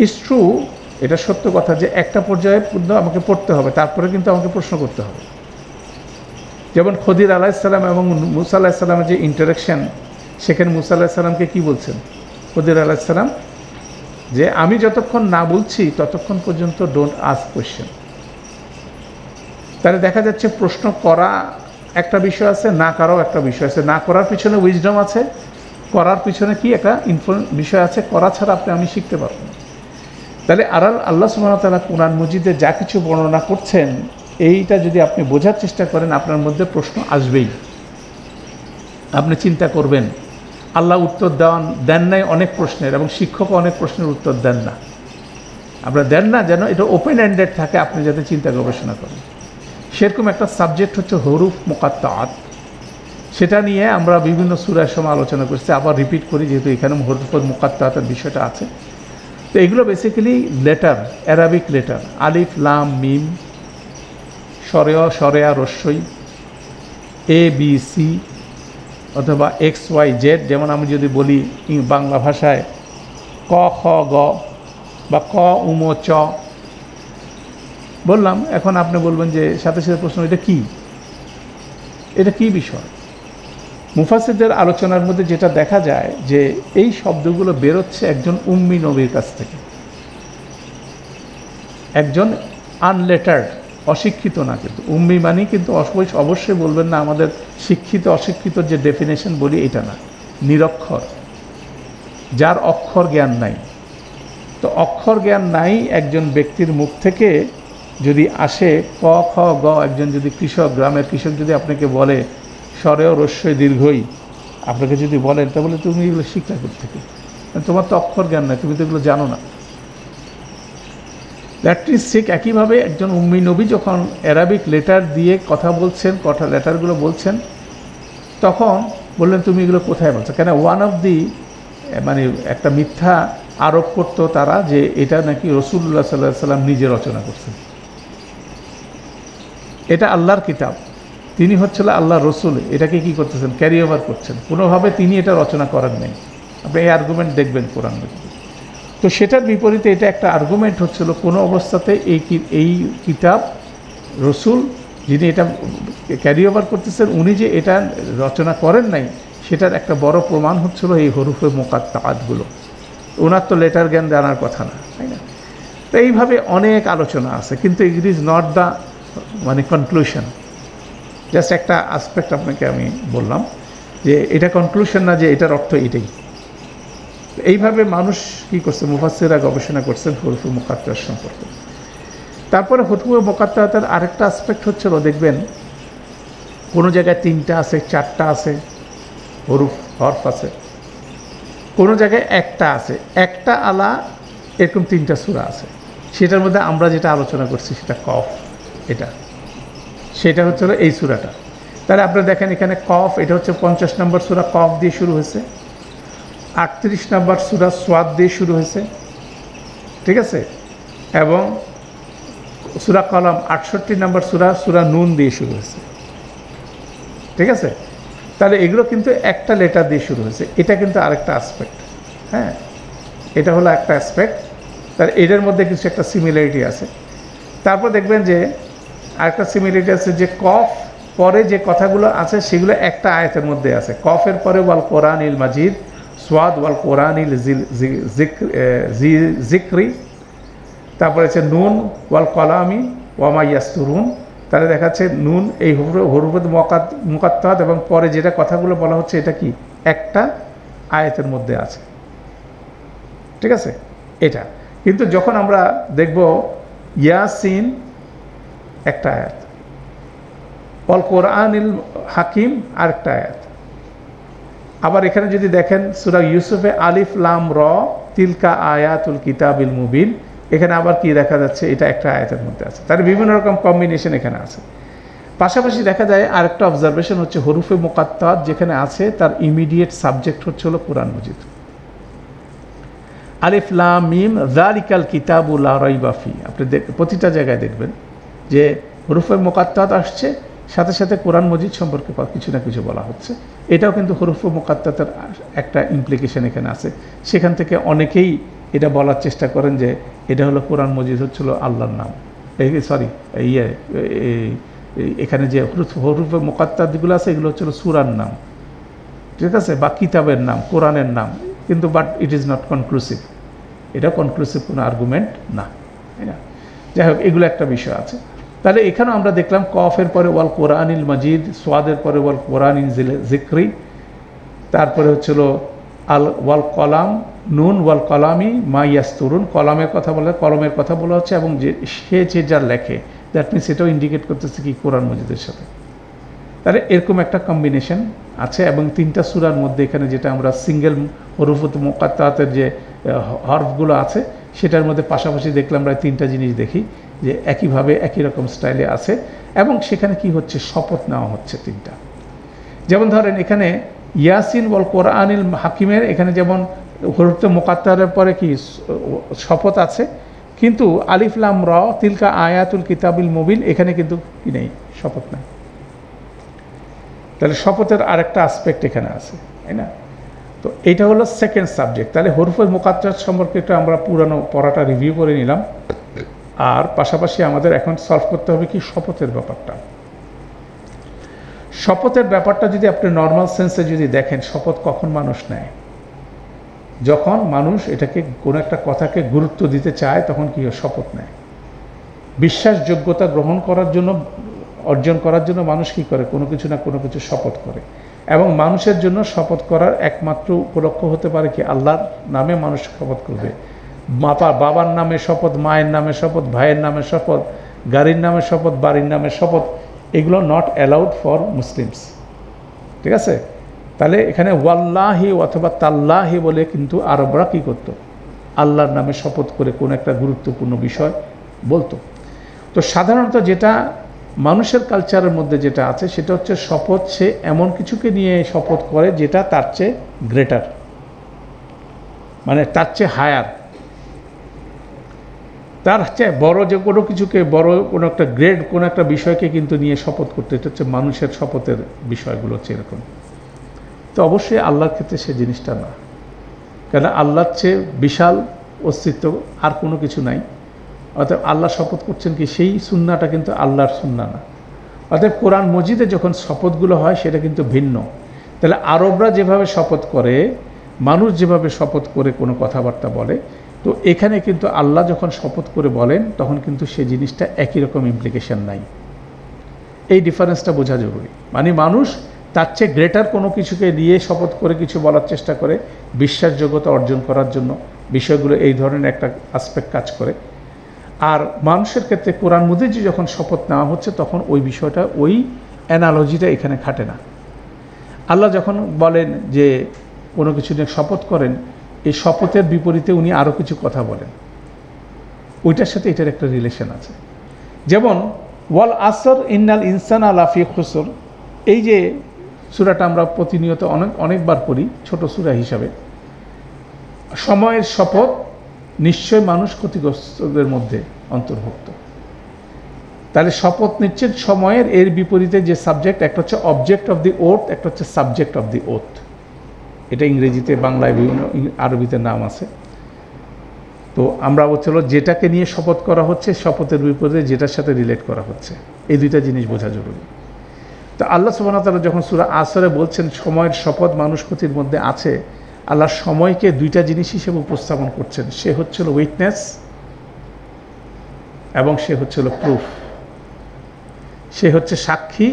ইটস ট্রু, এটা সত্য কথা যে একটা পর্যায়ে পর্যন্ত আমাকে পড়তে হবে, তারপরে কিন্তু আমাকে প্রশ্ন করতে হবে। যেমন খদির আলাইহিসসালাম এবং মুসা আলাইহিসসালামের যে ইন্টারাকশন, সেখানে মুসা আলাইহিসসালামকে কি বলছেন খদির আলাইহিসসালাম, যে আমি যতক্ষণ না বলছি ততক্ষণ পর্যন্ত ডোন্ট আস্ক কোয়েশ্চেন। তাহলে দেখা যাচ্ছে প্রশ্ন করা একটা বিষয় আছে, না করাও একটা বিষয় আছে। না করার পিছনে উইজডম আছে, করার পিছনে কি একটা বিষয় আছে, করা ছাড়া আমি শিখতে পারবো না। তাহলে আল্লাহ সুবহানাহু ওয়া তাআলা কোরআন মজিদে যা কিছু বর্ণনা করছেন, এইটা যদি আপনি বোঝার চেষ্টা করেন, আপনার মধ্যে প্রশ্ন আসবেই। আপনি চিন্তা করবেন, আল্লাহ উত্তর দেন নাই অনেক প্রশ্নের, এবং শিক্ষকও অনেক প্রশ্নের উত্তর দেন না। আপনারা দেন না যেন এটা ওপেন এন্ডেড থাকে, আপনি যাতে চিন্তা গবেষণা করেন। সেরকম একটা সাবজেক্ট হচ্ছে হরুফ মুকাত্তাত। সেটা নিয়ে আমরা বিভিন্ন সূরার সময় আলোচনা করছি, আবার রিপিট করি যেহেতু এখানে হরুফের মুকাত্তাতের বিষয়টা আছে। তো এগুলো বেসিক্যালি লেটার, অ্যারাবিক লেটার, আলিফ লাম মিম, সরেয়া রস্যই, এ বি সি অথবা এক্স ওয়াই জেড। যেমন আমি যদি বলি বাংলা ভাষায় ক খ গ বা ক উম চ বললাম, এখন আপনি বলবেন যে সাথে সাথে প্রশ্ন, এটা কি বিষয়? মুফাসসিরদের আলোচনার মধ্যে যেটা দেখা যায় যে এই শব্দগুলো বেরোচ্ছে একজন উম্মি নবীর কাছ থেকে, একজন আনলেটার্ড, অশিক্ষিত না। কিন্তু উম্মি মানে কিন্তু অবশ্যই বলবেন না আমাদের শিক্ষিত অশিক্ষিত যে ডেফিনেশন বলি এটা না, নিরক্ষর, যার অক্ষর জ্ঞান নাই। তো অক্ষর জ্ঞান নাই একজন ব্যক্তির মুখ থেকে যদি আসে ক খ গ, একজন যদি কৃষক, গ্রামের কৃষক যদি আপনাকে বলে স্বরেও রস্যই দীর্ঘই, আপনাকে যদি বলেন, তাহলে তুমি এগুলো শিক্ষা থেকে, তোমার তো অক্ষর জ্ঞান নাই, তুমি তো এগুলো জানো না। দ্যাট ইজ ঠিক একইভাবে একজন উম্মি নবী যখন অ্যারাবিক লেটার দিয়ে কথা বলছেন, লেটারগুলো বলছেন, তখন বললেন তুমি এগুলো কোথায় বলছো? কেন ওয়ান অফ দি মানে একটা মিথ্যা আরোপ করতো তারা যে এটা নাকি রাসূলুল্লাহ সাল্লাল্লাহু আলাইহি সাল্লাম নিজে রচনা করছেন। এটা আল্লাহর কিতাব, তিনি হচ্ছিল আল্লাহর রসুল, এটাকে কি করতেছেন? ক্যারি ওভার করছেন। কোনোভাবে তিনি এটা রচনা করেন নাই। আপনি এই আর্গুমেন্ট দেখবেন কোরআন। তো সেটার বিপরীতে এটা একটা আর্গুমেন্ট হচ্ছিল, কোনো অবস্থাতে এই কিতাব রসুল যিনি এটা ক্যারি ওভার করতেছেন উনি যে এটা রচনা করেন নাই, সেটার একটা বড় প্রমাণ হচ্ছিল এই হরুফে মুকাত্তাআতগুলো। ওনার তো লেটার জ্ঞান জানার কথা না, তাই না? তো এইভাবে অনেক আলোচনা আছে, কিন্তু ইট ইজ নট দ্য মানে কনক্লুশন। জাস্ট একটা আসপেক্ট আপনাকে আমি বললাম যে এটা কনক্লুশন না যে এটার অর্থ এটাই। এইভাবে মানুষ কি করছে, মুফাসসিররা গবেষণা করছেন হরুফে মুকাত্তাআত সম্পর্কে। তারপরে হরুফে মুকাত্তাআতের আরেকটা আসপেক্ট হচ্ছিল, দেখবেন কোনো জায়গায় 3টা আছে, 4টা আছে হরফ আছে, কোনো জায়গায় একটা আছে, একটা আলা, এরকম 3টা সূরা আছে। সেটার মধ্যে আমরা যেটা আলোচনা করছি সেটা কফ, সেটা হচ্ছে এই সূরাটা। তাহলে আপনারা দেখেন এখানে কফ, এটা হচ্ছে 50 নম্বর সূরা, কফ দিয়ে শুরু হয়েছে। 38 নম্বর সূরা সোয়াদ দিয়ে শুরু হয়েছে, ঠিক আছে? এবং সূরা কলম 68 নম্বর সূরা নুন দিয়ে শুরু হয়েছে, ঠিক আছে? তাহলে এগুলো কিন্তু একটা লেটার দিয়ে শুরু হয়েছে। এটা কিন্তু আরেকটা অ্যাসপেক্ট, হ্যাঁ, এটা হলো একটা অ্যাসপেক্ট। তার এদের মধ্যে কিছু একটা সিমিলারিটি আছে। তারপর দেখবেন যে আরেকটা সিমিলারিটি আছে যে কফ পরে যে কথাগুলো আছে সেগুলো একটা আয়াতের মধ্যে আছে। কফের পরে ওয়াল কোরআনিল মাজিদ, সোয়াদ ওয়াল কোরআনিল জিক্রি, তারপরে হচ্ছে নুন ওয়াল কলামি ওয়ামা ইয়াসতুরুন। তাহলে দেখাচ্ছে নুন এই হরুফে মুকাত্তাআত এবং পরে যেটা কথাগুলো বলা হচ্ছে এটা কি একটা আয়াতের মধ্যে আছে, ঠিক আছে? এটা কিন্তু যখন আমরা দেখব ইয়াসিন একটা আয়াত, ওয়াল কোরআনিল হাকিম আরেকটা আয়াত। আবার এখানে যদি দেখেন সূরা ইউসুফে আলিফ লাম র তিলকা আয়াতুল কিতাবিল মুবিন, এখানে আবার কি দেখা যাচ্ছে, এটা একটা আয়াতের মধ্যে আছে। তার বিভিন্ন রকম কম্বিনেশন এখানে আছে। পাশাপাশি দেখা যায় আরেকটা অবজারভেশন হচ্ছে হরুফে মুকাত্তাআত যেখানে আছে তার ইমিডিয়েট সাবজেক্ট হচ্ছে হলো কোরআন মজিদ। আলিফ লাম মিম যালিকাল কিতাবু লা রাইবা ফি, আপনি প্রতিটা জায়গায় দেখবেন যে হরুফে মুকাত্তাআত আসছে, সাথে সাথে কোরআন মজিদ সম্পর্কে কিছু না কিছু বলা হচ্ছে। এটাও কিন্তু হরুফে মুকাত্তাআতের একটা ইমপ্লিকেশন এখানে আছে। সেখান থেকে অনেকেই এটা বলার চেষ্টা করেন যে এটা হলো কোরআন মজিদ হচ্ছিল আল্লাহর নাম, এখানে যে হরুফে মুকাত্তাআতগুলো আছে এগুলো হচ্ছিল সূরার নাম, ঠিক আছে, বা কিতাবের নাম, কোরআনের নাম। কিন্তু but it is not conclusive, এটা কনক্লুসিভ কোনো আর্গুমেন্ট না, তাই না? যাই হোক, এগুলো একটা বিষয় আছে। তাহলে এখানেও আমরা দেখলাম কফের পরে ওয়াল কোরআনিল মাজিদ, সোয়াদের পরে ওয়াল কোরআনিল জিক্রি, তারপরে হচ্ছিল ওয়াল কলাম, নুন ওয়াল কলামি মা ইয়াসতুরুন, কলমের কথা বলা হচ্ছে, এবং যে সে যে যা লেখে, দ্যাট মিনস এটাও ইন্ডিকেট করতেছে কি কোরআন মজিদের সাথে। তাহলে এরকম একটা কম্বিনেশন আছে। এবং 3টা সূরার মধ্যে এখানে যেটা আমরা সিঙ্গেল হরুফে মুকাত্তাআতের যে হরফগুলো আছে সেটার মধ্যে পাশাপাশি দেখলাম আমরা 3টা জিনিস দেখি যে একইভাবে একই রকম স্টাইলে আছে, এবং সেখানে কি হচ্ছে, শপথ নেওয়া হচ্ছে 3টা। যেমন ধরেন এখানে ইয়াসিন ওয়াল কোরআনিল হাকিমের এখানে যেমন হরুফে মুকাত্তাআতের পরে কি শপথ আছে, কিন্তু আলিফ লাম র তিলকা আয়াতুল কিতাবিল মুবিন এখানে কিন্তু কি নেই, শপথ নেই। তাহলে শপথের আরেকটা আসপেক্ট এখানে আছে, তাই না? তো এইটা হলো সেকেন্ড সাবজেক্ট। তাহলে হরুফে মুকাত্তাআত সম্পর্কে একটু আমরা পুরানো পড়াটা রিভিউ করে নিলাম। আর পাশাপাশি আমাদের এখন সলভ করতে হবে কি শপথের ব্যাপারটা। শপথের ব্যাপারটা যদি আপনি নর্মাল সেন্সে যদি দেখেন, শপথ কখন মানুষ নেয়, যখন মানুষ এটাকে কোনো একটা কথাকে গুরুত্ব দিতে চায় তখন কি শপথ নেয়। বিশ্বাসযোগ্যতা গ্রহণ করার জন্য, অর্জন করার জন্য মানুষ কি করে, কোনো কিছু না কোনো কিছু শপথ করে। এবং মানুষের জন্য শপথ করার একমাত্র উপলক্ষ হতে পারে কি আল্লাহর নামে মানুষ শপথ করবে। বাবার নামে শপথ, মায়ের নামে শপথ, ভাইয়ের নামে শপথ, গাড়ির নামে শপথ, বাড়ির নামে শপথ, এগুলো নট অ্যালাউড ফর মুসলিমস, ঠিক আছে? তাহলে এখানে ওয়াল্লাহি অথবা তাল্লাহি বলে কিন্তু আরবরা কী করতো, আল্লাহর নামে শপথ করে কোনো একটা গুরুত্বপূর্ণ বিষয় বলতো। তো সাধারণত যেটা মানুষের কালচারের মধ্যে যেটা আছে সেটা হচ্ছে শপথ, সে এমন কিছুকে নিয়ে শপথ করে যেটা তার চেয়ে গ্রেটার, মানে তার চেয়ে হায়ার, তার চেয়ে বড় যে কোনো কিছুকে, বড় কোনো একটা গ্রেড, কোনো একটা বিষয়কে কিন্তু নিয়ে শপথ করতে, এটা হচ্ছে মানুষের শপথের বিষয়গুলো হচ্ছে এরকম। তো অবশ্যই আল্লাহর ক্ষেত্রে সে জিনিসটা না, কেন আল্লাহর চেয়ে বিশাল অস্তিত্ব আর কোনো কিছু নাই। অতএব আল্লাহ শপথ করছেন কি, সেই সুন্নাটা কিন্তু আল্লাহর সুন্না না। অতএব কোরআন মজিদে যখন শপথগুলো হয় সেটা কিন্তু ভিন্ন। তাহলে আরবরা যেভাবে শপথ করে, মানুষ যেভাবে শপথ করে কোনো কথাবার্তা বলে, তো এখানে কিন্তু আল্লাহ যখন শপথ করে বলেন তখন কিন্তু সেই জিনিসটা একই রকম ইমপ্লিকেশন নাই। এই ডিফারেন্সটা বোঝা জরুরি। মানে মানুষ তার চেয়ে গ্রেটার কোনো কিছুকে নিয়ে শপথ করে কিছু বলার চেষ্টা করে বিশ্বাসযোগ্যতা অর্জন করার জন্য, বিষয়গুলো এই ধরনের একটা আসপেক্ট কাজ করে। আর মানুষের ক্ষেত্রে কোরআন মজিদ যখন শপথ নেওয়া হচ্ছে তখন ওই বিষয়টা, ওই অ্যানালজিটা এখানে খাটে না। আল্লাহ যখন বলেন যে কোনো কিছু নিয়ে শপথ করেন, এই শপথের বিপরীতে উনি আরও কিছু কথা বলেন, ওইটার সাথে এটার একটা রিলেশন আছে। যেমন ওয়াল আসর ইন্নাল ইনসানা লাফি খুসর, এই যে সূরাটা আমরা প্রতিনিয়ত অনেকবার পড়ি ছোট সূরা হিসাবে, সময়ের শপথ, নিশ্চয় মানুষ ক্ষতিগ্রস্তদের মধ্যে অন্তর্ভুক্ত। তাহলে শপথ নিচ্ছেন সময়ের, এর বিপরীতে যে সাবজেক্ট, একটা হচ্ছে অবজেক্ট অফ দি ওথ, একটা হচ্ছে সাবজেক্ট অফ দি ওথ। এটা ইংরেজিতে, বাংলায় বিভিন্ন আরবিতে নাম আছে। তো আমরা বলছিল যেটাকে নিয়ে শপথ করা হচ্ছে, শপথের বিপরীতে যেটার সাথে রিলেট করা হচ্ছে, এই দুইটা জিনিস বোঝা জরুরি। তো আল্লাহ সুবহানাহু ওয়া তাআলা যখন সূরা আসরে বলছেন সময়ের শপথ মানুষ ক্ষতির মধ্যে আছে, আল্লাহ সময়কে দুইটা জিনিস হিসেবে উপস্থাপন করছেন। সে হচ্ছিল উইটনেস এবং সে হচ্ছিল প্রুফ। সে হচ্ছে সাক্ষী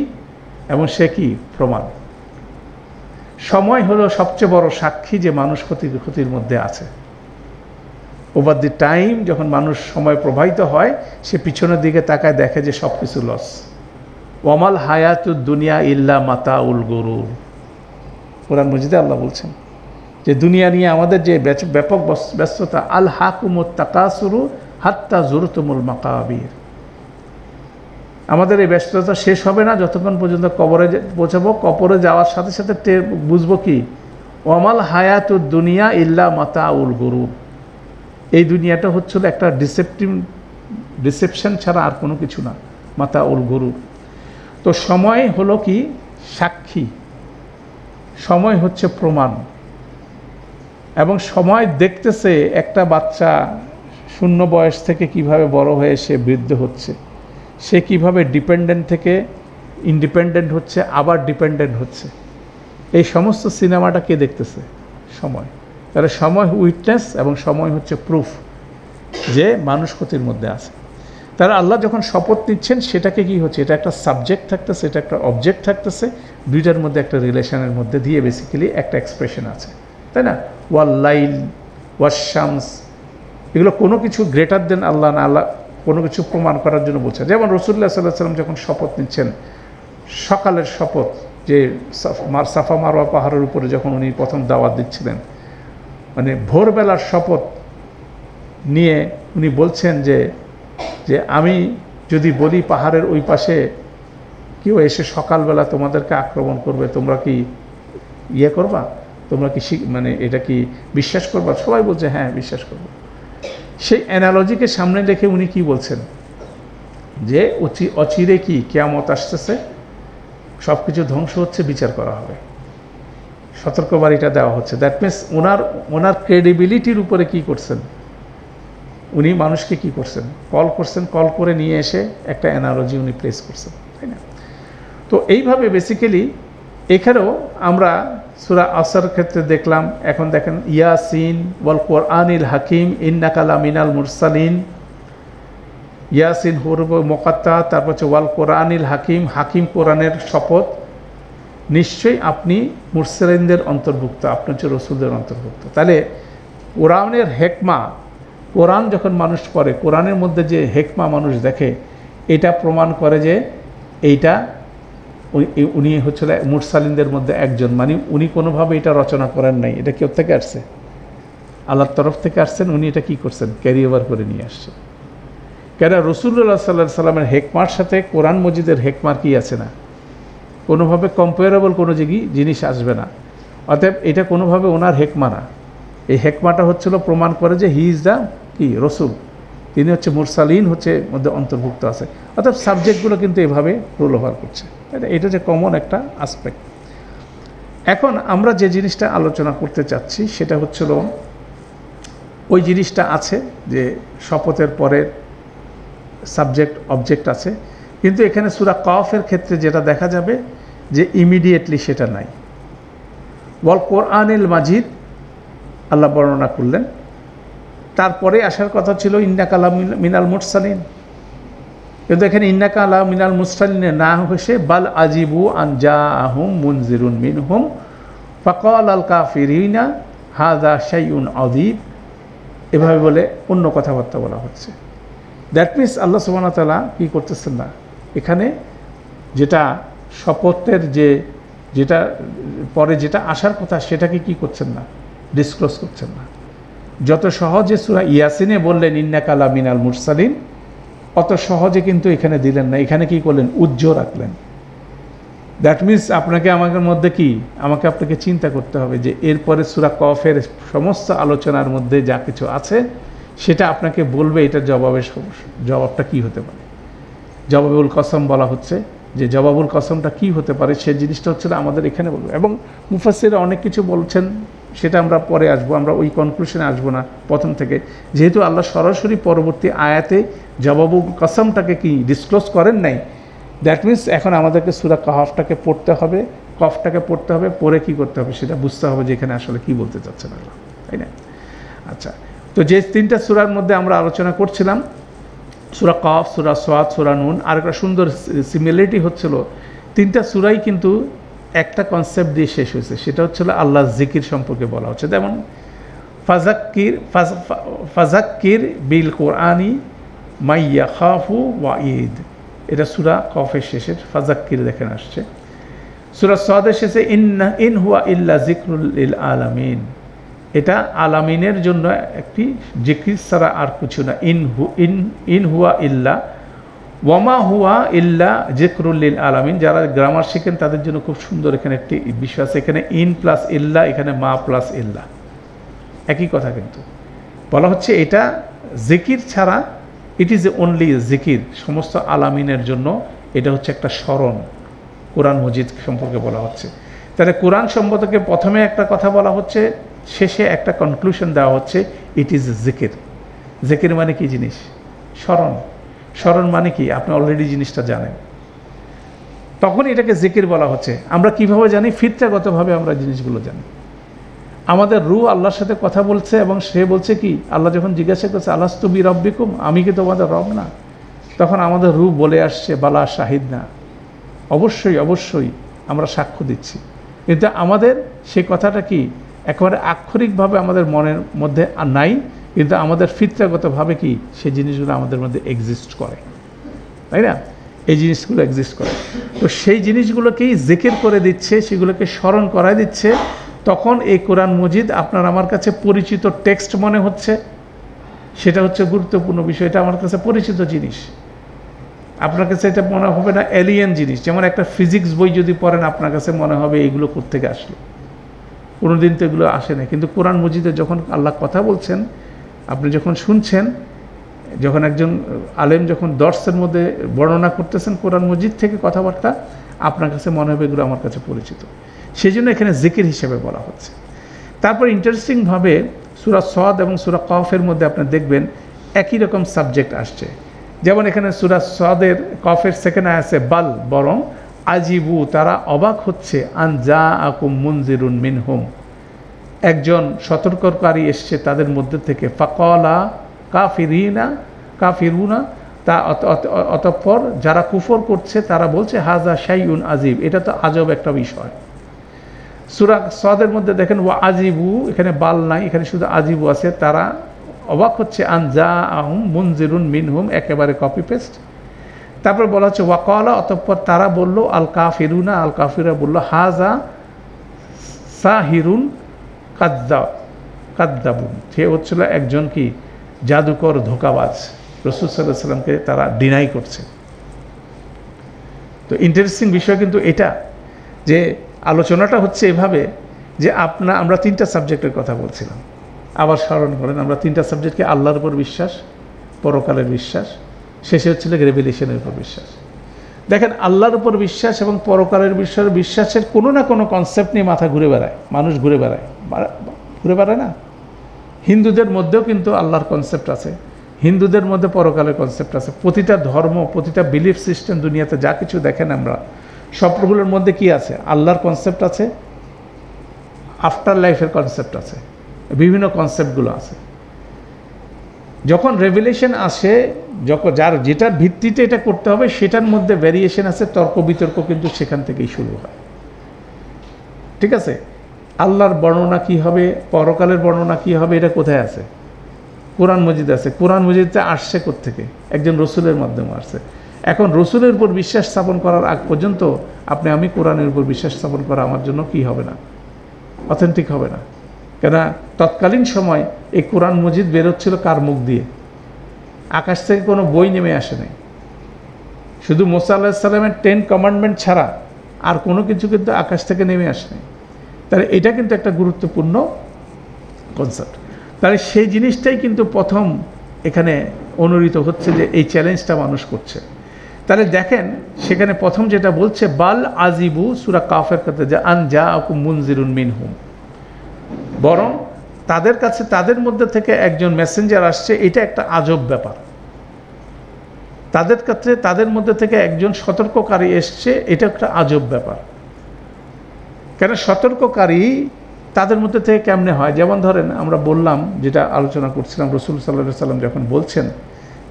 এবং সে কি প্রমাণ। সময় হলো সবচেয়ে বড় সাক্ষী যে মানুষ ক্ষতির মধ্যে আছে। ওভার দি টাইম যখন মানুষ সময় প্রবাহিত হয়, সে পিছনের দিকে তাকায়, দেখে যে সব কিছু লস। ওয়ামাল হায়াতুদ দুনিয়া ইল্লা মাতাউল গুরুর, কোরআন মজিদে আল্লাহ বলছেন যে দুনিয়া নিয়ে আমাদের যে ব্যাপক ব্যস্ততা, আল হাকুমুত তাকাসুরু হাত্তা জুরতুমুল মাকাবির, আমাদের এই ব্যস্ততা শেষ হবে না যতক্ষণ পর্যন্ত কবরে পৌঁছাবো। কবরে যাওয়ার সাথে সাথে বুঝবো কি, ওয়ামাল হায়াতুদ দুনিয়া ইল্লা মাতাউল গুরুর, এই দুনিয়াটা হচ্ছিল একটা ডিসেপশন ছাড়া আর কোনো কিছু না, মাতাউল গুরুর। তো সময় হলো কি সাক্ষী, সময় হচ্ছে প্রমাণ। এবং সময় দেখতেছে একটা বাচ্চা শূন্য বয়স থেকে কিভাবে বড় হয়ে সে বৃদ্ধ হচ্ছে, সে কিভাবে ডিপেন্ডেন্ট থেকে ইন্ডিপেন্ডেন্ট হচ্ছে, আবার ডিপেন্ডেন্ট হচ্ছে। এই সমস্ত সিনেমাটা কে দেখতেছে? সময়। তাহলে সময় উইটনেস এবং সময় হচ্ছে প্রুফ যে মানুষ ক্ষতির মধ্যে আছে। তারা আল্লাহ যখন শপথ নিচ্ছেন সেটাকে কি হচ্ছে, এটা একটা সাবজেক্ট থাকতেছে, এটা একটা অবজেক্ট থাকতেছে, দুইটার মধ্যে একটা রিলেশনের মধ্যে দিয়ে বেসিক্যালি একটা এক্সপ্রেশন আছে, তাই না? ওয়াল লাইল ওয়াশ শামস, এগুলো কোনো কিছু গ্রেটার দেন আল্লাহ না, আল্লাহ কোনো কিছু প্রমাণ করার জন্য বলছে। যেমন রাসূলুল্লাহ সাল্লাল্লাহু আলাইহি ওয়াসাল্লাম যখন শপথ নিচ্ছেন, সকালের শপথ, যে সাফা মারওয়া পাহাড়ের উপরে যখন উনি প্রথম দাওয়াত দিচ্ছিলেন, মানে ভোরবেলার শপথ নিয়ে উনি বলছেন যে আমি যদি বলি পাহাড়ের ওই পাশে কেউ এসে সকালবেলা তোমাদেরকে আক্রমণ করবে, তোমরা কি ইয়ে করবা? তোমরা কি মানে এটা কি বিশ্বাস করবা? সবাই বলছে হ্যাঁ বিশ্বাস করবো। সেই অ্যানালজিকে সামনে রেখে উনি কি বলছেন যে অচিরে কি কিয়ামত আসতেছে, সব কিছু ধ্বংস হচ্ছে, বিচার করা হবে, সতর্কবাণীটা দেওয়া হচ্ছে। দ্যাট মিনস ওনার ক্রেডিবিলিটির উপরে কি করছেন উনি, মানুষকে কি করছেন, কল করে নিয়ে এসে একটা অ্যানালজি উনি প্লেস করছেন, তাই না? তো এইভাবে বেসিক্যালি এখানেও আমরা সূরা আসর ক্ষেত্রে দেখলাম। এখন দেখেন ইয়াসিন ওয়াল কোরআনিল হাকিম ইন্নাকা লামিনাল মুরসালিন, ইয়াসিন হুরুফ মুকাত্তা, তারপর হচ্ছে ওয়াল কোরআনিল হাকিম, হাকিম কোরআনের শপথ, নিশ্চয়ই আপনি মুরসালিনদের অন্তর্ভুক্ত, আপনি হচ্ছে রসুলদের অন্তর্ভুক্ত। তাহলে কোরআনের হেকমা, কোরআন যখন মানুষ পড়ে, কোরআনের মধ্যে যে হেকমা মানুষ দেখে, এটা প্রমাণ করে যে এইটা উনি হচ্ছিল মুরসালিনদের মধ্যে একজন। মানে উনি কোনোভাবে এটা রচনা করেন নাই, এটা কেউ থেকে আসছে, আল্লাহর তরফ থেকে আসছেন, উনি এটা কি করছেন, ক্যারি ওভার করে নিয়ে আসছেন। কেন রাসূলুল্লাহ সাল্লাল্লাহু আলাইহি সাল্লামের হেকমার সাথে কোরআন মজিদের হেকমার কি আছে না, কোনোভাবে কম্পেয়ারেবল কোনো জিনিস আসবে না। অতএব এটা কোনোভাবে ওনার হেকমা না। এই হেকমাটা হচ্ছিল প্রমাণ করে যে হি ইজ দ্য কি রসুল, তিনি হচ্ছে মুরসালিন হচ্ছে মধ্যে অন্তর্ভুক্ত আছে। অর্থাৎ সাবজেক্টগুলো কিন্তু এভাবে রোল ওভার করছে। এটা যে কমন একটা আসপেক্ট। এখন আমরা যে জিনিসটা আলোচনা করতে চাচ্ছি সেটা হচ্ছিল ওই জিনিসটা আছে যে শপথের পরের সাবজেক্ট অবজেক্ট আছে, কিন্তু এখানে সূরা কফের ক্ষেত্রে যেটা দেখা যাবে যে ইমিডিয়েটলি সেটা নাই। ওয়াল কোরআনিল মাজিদ আল্লাহ বর্ণনা করলেন, তারপরে আসার কথা ছিল ইন্নাকা লা মিনাল মুরসালিন, কিন্তু এখানে ইন্নাকা লা মিনাল মুরসালিনে না হয়েছে বাল আজিবু আন জাআহুম মুনজিরুন মিনহুম ফাকাল আল কাফিরিনা হাযা শাইউন আযীব, এভাবে বলে অন্য কথাবার্তা বলা হচ্ছে। দ্যাট মিনস আল্লাহ সুবহানাহু ওয়া তাআলা কী করতেছেন না, এখানে যেটা শপথের যেটা পরে যেটা আসার কথা সেটাকে কি করছেন না, ডিসক্লোজ করছেন না। যত সহজে সূরা ইয়াসিনে বললেন ইন্নাকা লা মিনাল মুরসালিন, অত সহজে কিন্তু এখানে দিলেন না। এখানে কি করলেন, উজ্জ্বল রাখলেন। দ্যাট মিনস আপনাকে আমাদের মধ্যে কি আপনাকে চিন্তা করতে হবে যে এরপরে সূরা কফের সমস্ত আলোচনার মধ্যে যা কিছু আছে সেটা আপনাকে বলবে এটার জবাবটা কি হতে পারে। জবাবুল কসম বলা হচ্ছে, যে জবাবুল কসমটা কি হতে পারে সে জিনিসটা হচ্ছে আমাদের এখানে বলবে। এবং মুফাসসিররা অনেক কিছু বলছেন, সেটা আমরা পরে আসবো, আমরা ওই কনক্লুশনে আসবো না প্রথম থেকে। যেহেতু আল্লাহ সরাসরি পরবর্তী আয়াতে জবাবুল কসমটাকে কি ডিসক্লোজ করেন নাই, দ্যাট মিনস এখন আমাদেরকে সূরা কফটাকে পড়তে হবে, পড়ে কি করতে হবে সেটা বুঝতে হবে যে এখানে আসলে কি বলতে চাচ্ছেন আল্লাহ, তাই না? আচ্ছা, তো যে তিনটা সূরার মধ্যে আমরা আলোচনা করছিলাম, সূরা কফ, সূরা সাদ, সূরা নুন, আর একটা সুন্দর সিমিলারিটি হচ্ছিল তিনটা সূরাই কিন্তু একটা কনসেপ্ট দিয়ে শেষ হয়েছে, সেটা হচ্ছিল আল্লাহ জিকির সম্পর্কে বলা হচ্ছে। যেমন ফাজাক্কির বিল কোরআনি মাইয়া খাফু ওয়াঈদ, এটা সূরা কফের শেষের ফাজাক্কির দেখেন আসছে। সূরা সাদের শেষে ইন হুয়া ইল্লা যিকরুল লিল আলামিন, এটা আলামিনের জন্য একটি জিকির ছাড়া আর কিছু না। ইন হুয়া ইল্লা ওয়ামা হুয়া ইল্লা যিকরুল লিল আলামিন, যারা গ্রামার শিখেন তাদের জন্য খুব সুন্দর এখানে একটি বিষয় আছে। এখানে ইন প্লাস ইল্লা, এখানে মা প্লাস ইল্লা, একই কথা। কিন্তু বলা হচ্ছে এটা জিকির ছাড়া, ইট ইজ অনলি জিকির, সমস্ত আলামিনের জন্য এটা হচ্ছে একটা স্মরণ। কোরআন মজিদ সম্পর্কে বলা হচ্ছে, তাহলে কোরআন সম্পর্কে প্রথমে একটা কথা বলা হচ্ছে, শেষে একটা কনক্লুশন দেওয়া হচ্ছে, ইট ইজ জিকির। জিকির মানে কি জিনিস? স্মরণ মানে কি? আপনি অলরেডি জিনিসটা জানেন, তখন এটাকে জিকির বলা হচ্ছে। আমরা কিভাবে জানি? ফিতরাগতভাবে আমরা জিনিসগুলো জানি। আমাদের রূহ আল্লাহর সাথে কথা বলছে এবং সে বলছে কি, আল্লাহ যখন জিজ্ঞাসা করছে আলাস্তু বি রব্বিকুম, আমি কি তোমাদের রব না, তখন আমাদের রূহ বলে আসছে বালা শাহিদ না, অবশ্যই আমরা সাক্ষ্য দিচ্ছি। কিন্তু আমাদের সেই কথাটা কি একেবারে আক্ষরিকভাবে আমাদের মনের মধ্যে আর নাই, কিন্তু আমাদের ফিতরাগতভাবে কি সেই জিনিসগুলো আমাদের মধ্যে এক্সিস্ট করে, তাই না? এই জিনিসগুলো এক্সিস্ট করে। তো সেই জিনিসগুলোকেই জিকির করে দিচ্ছে, সেগুলোকে স্মরণ করায় দিচ্ছে। তখন এই কোরআন মজিদ আপনার আমার কাছে পরিচিত টেক্সট মনে হচ্ছে, সেটা হচ্ছে গুরুত্বপূর্ণ বিষয়। এটা আমার কাছে পরিচিত জিনিস, আপনার কাছে এটা মনে হবে না এলিয়েন জিনিস। যেমন একটা ফিজিক্স বই যদি পড়েন আপনার কাছে মনে হবে এইগুলো কোত্থেকে আসলো, কোনোদিন তো এগুলো আসে না। কিন্তু কোরআন মজিদে যখন আল্লাহ কথা বলছেন, আপনি যখন শুনছেন, যখন একজন আলেম যখন দর্সের মধ্যে বর্ণনা করতেছেন কোরআন মজিদ থেকে কথাবার্তা, আপনার কাছে মনে হবে এগুলো আমার কাছে পরিচিত। সেই জন্য এখানে জিকির হিসেবে বলা হচ্ছে। তারপর ইন্টারেস্টিংভাবে সূরা সাদ এবং সূরা কফের মধ্যে আপনি দেখবেন একই রকম সাবজেক্ট আসছে। যেমন এখানে সূরা সাদের কফের সেকেন্ড আয়াতে বাল, বরং আজিবু, তারা অবাক হচ্ছে, আন জাআকুম মুনজিরুন মিনহুম, একজন সতর্ককারী এসছে তাদের মধ্যে থেকে। ফাকালা কাফিরুনা, তা অতঃপর যারা কুফর করছে তারা বলছে হাজা শাইউন আজিব, এটা তো আজব একটা বিষয়। সূরা সাদের মধ্যে দেখেন ওয়া আজিবু, এখানে বাল নাই, এখানে শুধু আজিবু আছে। তারা অবাক হচ্ছে, আন জাআহুম মুনজিরুন মিনহুম, একেবারে কপি পেস্ট। তারপর বলা হচ্ছে ওয়াকালা, অতঃপর তারা বলল, আল কাফিরা বলল হাজা সাহিরুন কাদ্দাবুন, সে হচ্ছিল একজন কি জাদুকর, ধোঁকাবাজ। রাসূল সাল্লাল্লাহু আলাইহি ওয়াসাল্লামকে তারা ডিনাই করছে। তো ইন্টারেস্টিং বিষয় কিন্তু এটা যে আলোচনাটা হচ্ছে এভাবে যে আমরা 3টা সাবজেক্টের কথা বলছিলাম, আবার স্মরণ করেন। আমরা 3টা সাবজেক্টকে আল্লাহর উপর বিশ্বাস, পরকালের বিশ্বাস, শেষে হচ্ছিল রেভেলেশনের উপর বিশ্বাস। দেখেন, আল্লাহর উপর বিশ্বাস এবং পরকালের বিশ্বাসের কোনো না কোনো কনসেপ্ট নিয়ে মাথা ঘুরে বেড়ায়, মানুষ ঘুরে বেড়ায় না। হিন্দুদের মধ্যেও কিন্তু আল্লাহর কনসেপ্ট আছে, হিন্দুদের মধ্যে পরকালের কনসেপ্ট আছে। প্রতিটা ধর্ম, প্রতিটা বিলিফ সিস্টেম দুনিয়াতে যা কিছু দেখেন আমরা, সবগুলোর মধ্যে কি আছে? আল্লাহর কনসেপ্ট আছে, আফটার লাইফের কনসেপ্ট আছে, বিভিন্ন কনসেপ্টগুলো আছে। যখন রেভেলেশন আসে, যেটার ভিত্তিতে এটা করতে হবে সেটার মধ্যে ভ্যারিয়েশন আছে, তর্ক বিতর্ক কিন্তু সেখান থেকেই শুরু হয়। ঠিক আছে, আল্লাহর বর্ণনা কি হবে, পরকালের বর্ণনা কি হবে, এটা কোথায় আছে? কোরআন মজিদ আছে। কোরআন মজিদে আসছে কোত্থেকে? একজন রসুলের মাধ্যমে আসছে। এখন রসুলের উপর বিশ্বাস স্থাপন করার আগ পর্যন্ত আমি কোরআনের উপর বিশ্বাস স্থাপন করা আমার জন্য কি হবে না, অথেন্টিক হবে না। কেন? তৎকালীন সময় এই কোরআন মজিদ বেরোচ্ছিল কার মুখ দিয়ে? আকাশ থেকে কোনো বই নেমে আসে নাই। শুধু মুসা আলাইহিস সালামের 10 কমান্ডমেন্ট ছাড়া আর কোনো কিছু কিন্তু আকাশ থেকে নেমে আসে নাই। তাহলে এটা কিন্তু একটা গুরুত্বপূর্ণ কনসেপ্ট। তাহলে সেই জিনিসটাই কিন্তু প্রথম এখানে অনুরিত হচ্ছে, যে এই চ্যালেঞ্জটা মানুষ করছে। তাহলে দেখেন, সেখানে প্রথম যেটা বলছে, বাল আজিবু, সূরা কাফের কথা, যে আন জাআকুম মুনজিরুন মিনহুম, বরং তাদের কাছে, তাদের মধ্যে থেকে একজন মেসেঞ্জার আসছে, এটা একটা আজব ব্যাপার। তাদের কাছে, তাদের মধ্যে থেকে একজন সতর্ককারী এসছে, এটা একটা আজব ব্যাপার। কেন সতর্ককারী তাদের মধ্যে থেকে কেমনে হয়? যেমন ধরেন, আমরা বললাম, যেটা আলোচনা করছিলাম, রাসূল সাল্লাল্লাহু আলাইহি সাল্লাম যখন বলছেন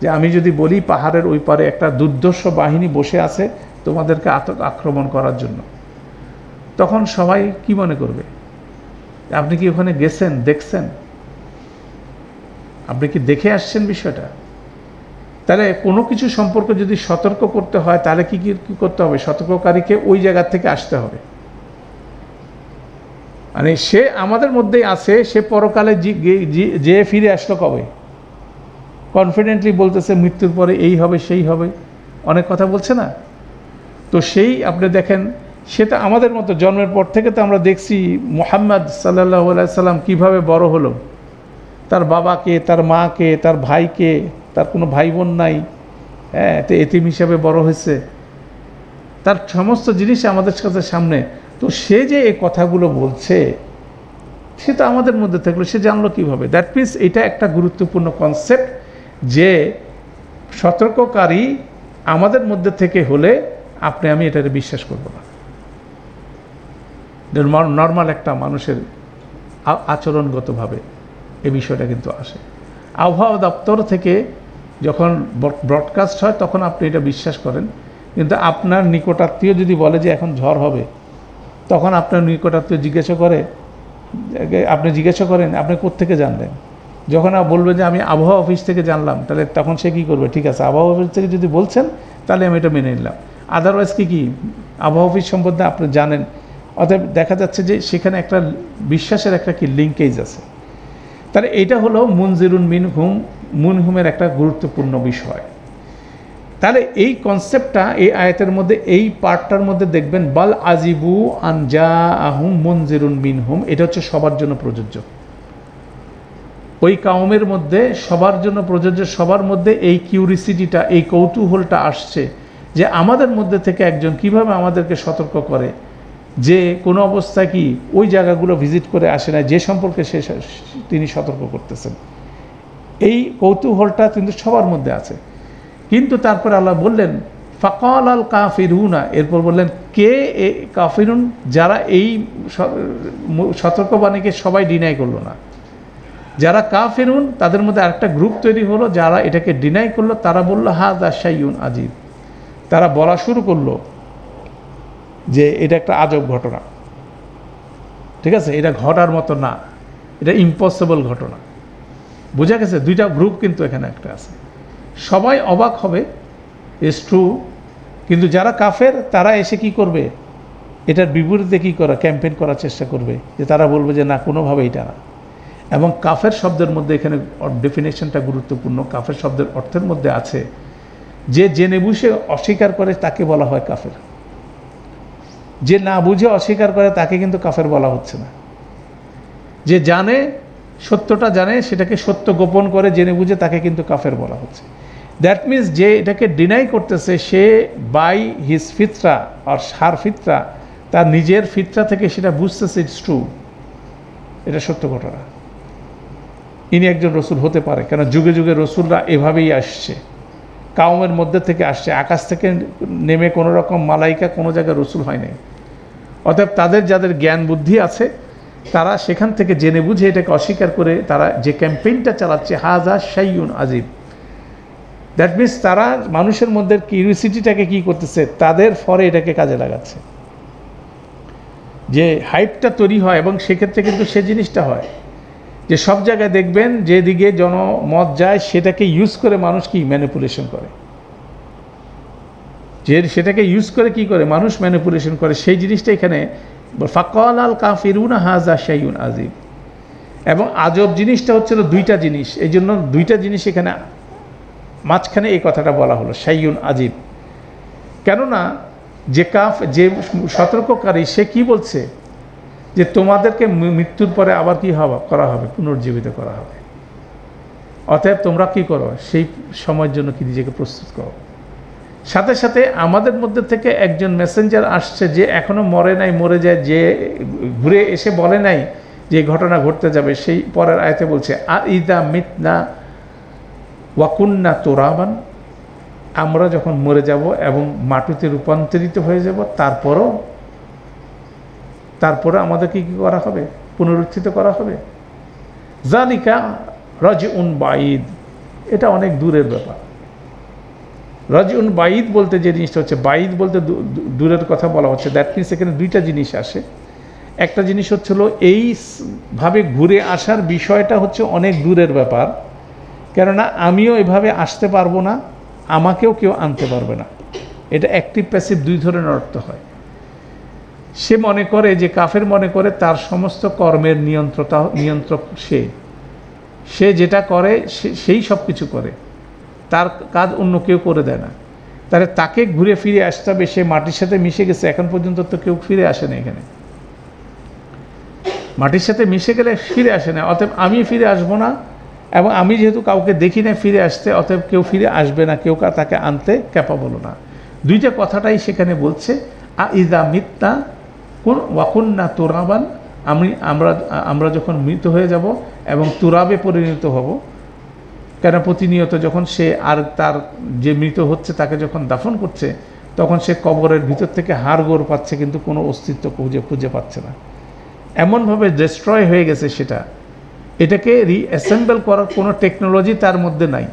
যে আমি যদি বলি পাহাড়ের ওই পারে একটা দুর্ধর্ষ বাহিনী বসে আছে তোমাদেরকে আক্রমণ করার জন্য, তখন সবাই কি মনে করবে? আপনি কি ওখানে গেছেন, দেখছেন? আপনি কি দেখে আসছেন বিষয়টা? তাহলে কোনো কিছু সম্পর্কে যদি সতর্ক করতে হয়, তাহলে কি করতে হবে? সতর্ককারীকে ওই জায়গা থেকে আসতে হবে। মানে সে আমাদের মধ্যেই আছে, সে পরকালে যে ফিরে আসলো কবে? কনফিডেন্টলি বলতেছে মৃত্যুর পরে এই হবে, সেই হবে, অনেক কথা বলছে না? তো সেই আপনি দেখেন, সেটা আমাদের মতো জন্মের পর থেকে তো আমরা দেখছি মুহাম্মদ সাল্লাল্লাহু আলাইহি সাল্লাম কীভাবে বড় হলো, তার বাবাকে, তার মাকে, তার ভাইকে, তার কোনো ভাই বোন নাই, হ্যাঁ, তো এতিম হিসাবে বড় হয়েছে, তার সমস্ত জিনিস আমাদের কাছে সামনে। তো সে যে এই কথাগুলো বলছে, সে তো আমাদের মধ্যে থাকলো, সে জানলো কীভাবে? দ্যাট মিনস এটা একটা গুরুত্বপূর্ণ কনসেপ্ট, যে সতর্ককারী আমাদের মধ্যে থেকে হলে আমি এটাকে বিশ্বাস করব না। নর্মাল একটা মানুষের আচরণগতভাবে এই বিষয়টা কিন্তু আসে। আবহাওয়া দপ্তর থেকে যখন ব্রডকাস্ট হয় তখন আপনি এটা বিশ্বাস করেন, কিন্তু আপনার নিকটাত্মীয় যদি বলে যে এখন ঝড় হবে, তখন আপনার নিকটাত্মীয় জিজ্ঞাসা করেন আপনি কোত্থেকে জানলেন? যখন বলবে যে আমি আবহাওয়া অফিস থেকে জানলাম, তাহলে তখন সে কী করবে? ঠিক আছে, আবহাওয়া অফিস থেকে যদি বলছেন তাহলে আমি এটা মেনে নিলাম, আদারওয়াইজ কি আবহাওয়া অফিস সম্বন্ধে আপনি জানেন। অতএব দেখা যাচ্ছে যে সেখানে একটা বিশ্বাসের একটা লিঙ্কেজ আছে। তাহলে এটা হলো মুনজিরুন মিনহুমের একটা গুরুত্বপূর্ণ বিষয়। তাহলে এই কনসেপ্টটা এই আয়াতের মধ্যে, এই পার্টটার মধ্যে দেখবেন, বাল আজিবু আন জাআহুম মুনজিরুন মিনহুম, এটা হচ্ছে সবার জন্য প্রযোজ্য। ওই কাউমের মধ্যে সবার জন্য প্রযোজ্য, সবার মধ্যে এই কিউরিসিটিটা, এই কৌতূহলটা আসছে যে আমাদের মধ্যে থেকে একজন কিভাবে আমাদেরকে সতর্ক করে, যে কোনো অবস্থায় কি ওই জায়গাগুলো ভিজিট করে আসে না, যে সম্পর্কে তিনি সতর্ক করতেছেন। এই কৌতূহলটা কিন্তু সবার মধ্যে আছে। কিন্তু তারপর আল্লাহ বললেন ফাকাল আল কাফিরুনা, এরপর বললেন কে কাফিরুন, যারা এই সতর্কবাণীকে সবাই ডিনাই করলো না। যারা কাফিরুন তাদের মধ্যে আরেকটা গ্রুপ তৈরি হলো, যারা এটাকে ডিনাই করলো। তারা বলল হাযা শাইউন আজীব, তারা বলা শুরু করলো যে এটা একটা আজব ঘটনা, ঠিক আছে, এটা ঘটার মতো না, এটা ইম্পসিবল ঘটনা। বোঝা গেছে? দুইটা গ্রুপ কিন্তু এখানে একটা আছে। সবাই অবাক হবে, ইটস ট্রু, কিন্তু যারা কাফের তারা এসে কি করবে? এটার বিপরীতে কি করা, ক্যাম্পেইন করার চেষ্টা করবে, যে তারা বলবে যে না, কোনোভাবে এটা না। এবং কাফের শব্দের মধ্যে এখানে ডেফিনেশনটা গুরুত্বপূর্ণ। কাফের শব্দের অর্থের মধ্যে আছে যে জেনে বুঝে অস্বীকার করে তাকে বলা হয় কাফের। যে না বুঝে অস্বীকার করে তাকে কিন্তু কাফের বলা হচ্ছে না। যে জানে, সত্যটা জানে, সেটাকে সত্য গোপন করে জেনে বুঝে তাকে কিন্তু কাফের বলা হচ্ছে। দ্যাট মিনস যে এটাকে ডিনাই করতেছে সে বাই হিজ ফিতরা আর সার ফিতরা, তার নিজের ফিতরা থেকে সেটা বুঝতেছে ইটস ট্রু, এটা সত্য ঘটনা। ইনি একজন রসুল হতে পারে, কেন যুগে যুগে রসুলরা এভাবেই আসছে, কাউমের মধ্যে থেকে আসছে, আকাশ থেকে নেমে কোনো রকম মালাইকা কোনো জায়গায় রসুল হয় নাই। অতএব তাদের যাদের জ্ঞান বুদ্ধি আছে তারা সেখান থেকে জেনে বুঝে এটাকে অস্বীকার করে তারা যে ক্যাম্পেইনটা চালাচ্ছে হাজা শাইউন আজিব, দ্যাট মিনস তারা মানুষের মধ্যে কিউরিওসিটিটাকে কি করতেছে, তাদের ফরে এটাকে কাজে লাগাচ্ছে, যে হাইপটা তৈরি হয়। এবং সেক্ষেত্রে কিন্তু সে জিনিসটা হয় যে সব জায়গায় দেখবেন যেদিকে জনমত যায় সেটাকে ইউজ করে মানুষ কি ম্যানিপুলেশন করে, যে সেটাকে ইউজ করে কি করে মানুষ ম্যানিপুলেশন করে। সেই জিনিসটা এখানে ফাকাল আল কাফিরুনা হাজা শাইউন আজিব। এবং আজব জিনিসটা হচ্ছিল দুইটা জিনিস, এই জন্য দুইটা জিনিস এখানে মাঝখানে এই কথাটা বলা হলো শাইউন আজিব। কেননা যে সতর্ককারী সে কি বলছে যে তোমাদেরকে মৃত্যুর পরে আবার কি করা হবে, পুনর্জীবিত করা হবে। অতএব তোমরা কি করো, সেই সময়ের জন্য কি নিজেকে প্রস্তুত করো। সাথে সাথে আমাদের মধ্যে থেকে একজন মেসেঞ্জার আসছে যে এখনো মরে নাই, মরে যায়, যে ঘুরে এসে বলে নাই যে ঘটনা ঘটতে যাবে। সেই পরের আয়াতে বলছে আইদা মিতনা ওয়াকুন্না তুরাবান, আমরা যখন মরে যাব এবং মাটিতে রূপান্তরিত হয়ে যাব তারপরে আমাদেরকে কি করা হবে, পুনরুত্থিত করা হবে। জালিকা রাজিউন বাইদ, এটা অনেক দূরের ব্যাপার। রাজিউন বাইদ বলতে যে জিনিসটা হচ্ছে, বাইদ বলতে দূরের কথা বলা হচ্ছে। দ্যাট মিনস এখানে দুইটা জিনিস আসে। একটা জিনিস হচ্ছিল এইভাবে ঘুরে আসার বিষয়টা হচ্ছে অনেক দূরের ব্যাপার, কেননা আমিও এভাবে আসতে পারবো না, আমাকেও কেউ আনতে পারবে না। এটা অ্যাক্টিভ প্যাসিভ দুই ধরনের অর্থ হয়। সে মনে করে, যে কাফের মনে করে তার সমস্ত কর্মের নিয়ন্ত্রক সে যেটা করে সেই সব কিছু করে, তার কাজ অন্য কেউ করে দেয় না। তাহলে তাকে ঘুরে ফিরে আসতে হবে, সে মাটির সাথে মিশে গেছে, এখন পর্যন্ত তো কেউ ফিরে আসে না, এখানে মাটির সাথে মিশে গেলে ফিরে আসে না। অতএব আমি ফিরে আসবো না, এবং আমি যেহেতু কাউকে দেখি না ফিরে আসতে, অতএব কেউ ফিরে আসবে না, কেউ তাকে আনতে ক্যাপাবল না। দুইটা কথাটাই সেখানে বলছে। আইদা মিতনা ওয়াকুন্না তুরাবান, আমরা যখন মৃত হয়ে যাব এবং তুরাবে পরিণত হব। কেন প্রতিনিয়ত যখন সে আর তার যে মৃত হচ্ছে তাকে যখন দাফন করছে, তখন সে কবরের ভিতর থেকে হাড়গোড় পাচ্ছে, কিন্তু কোনো অস্তিত্ব খুঁজে পাচ্ছে না, এমনভাবে ডিস্ট্রয় হয়ে গেছে সেটা। এটাকে রিঅ্যাসেম্বল করার কোনো টেকনোলজি তার মধ্যে নাই,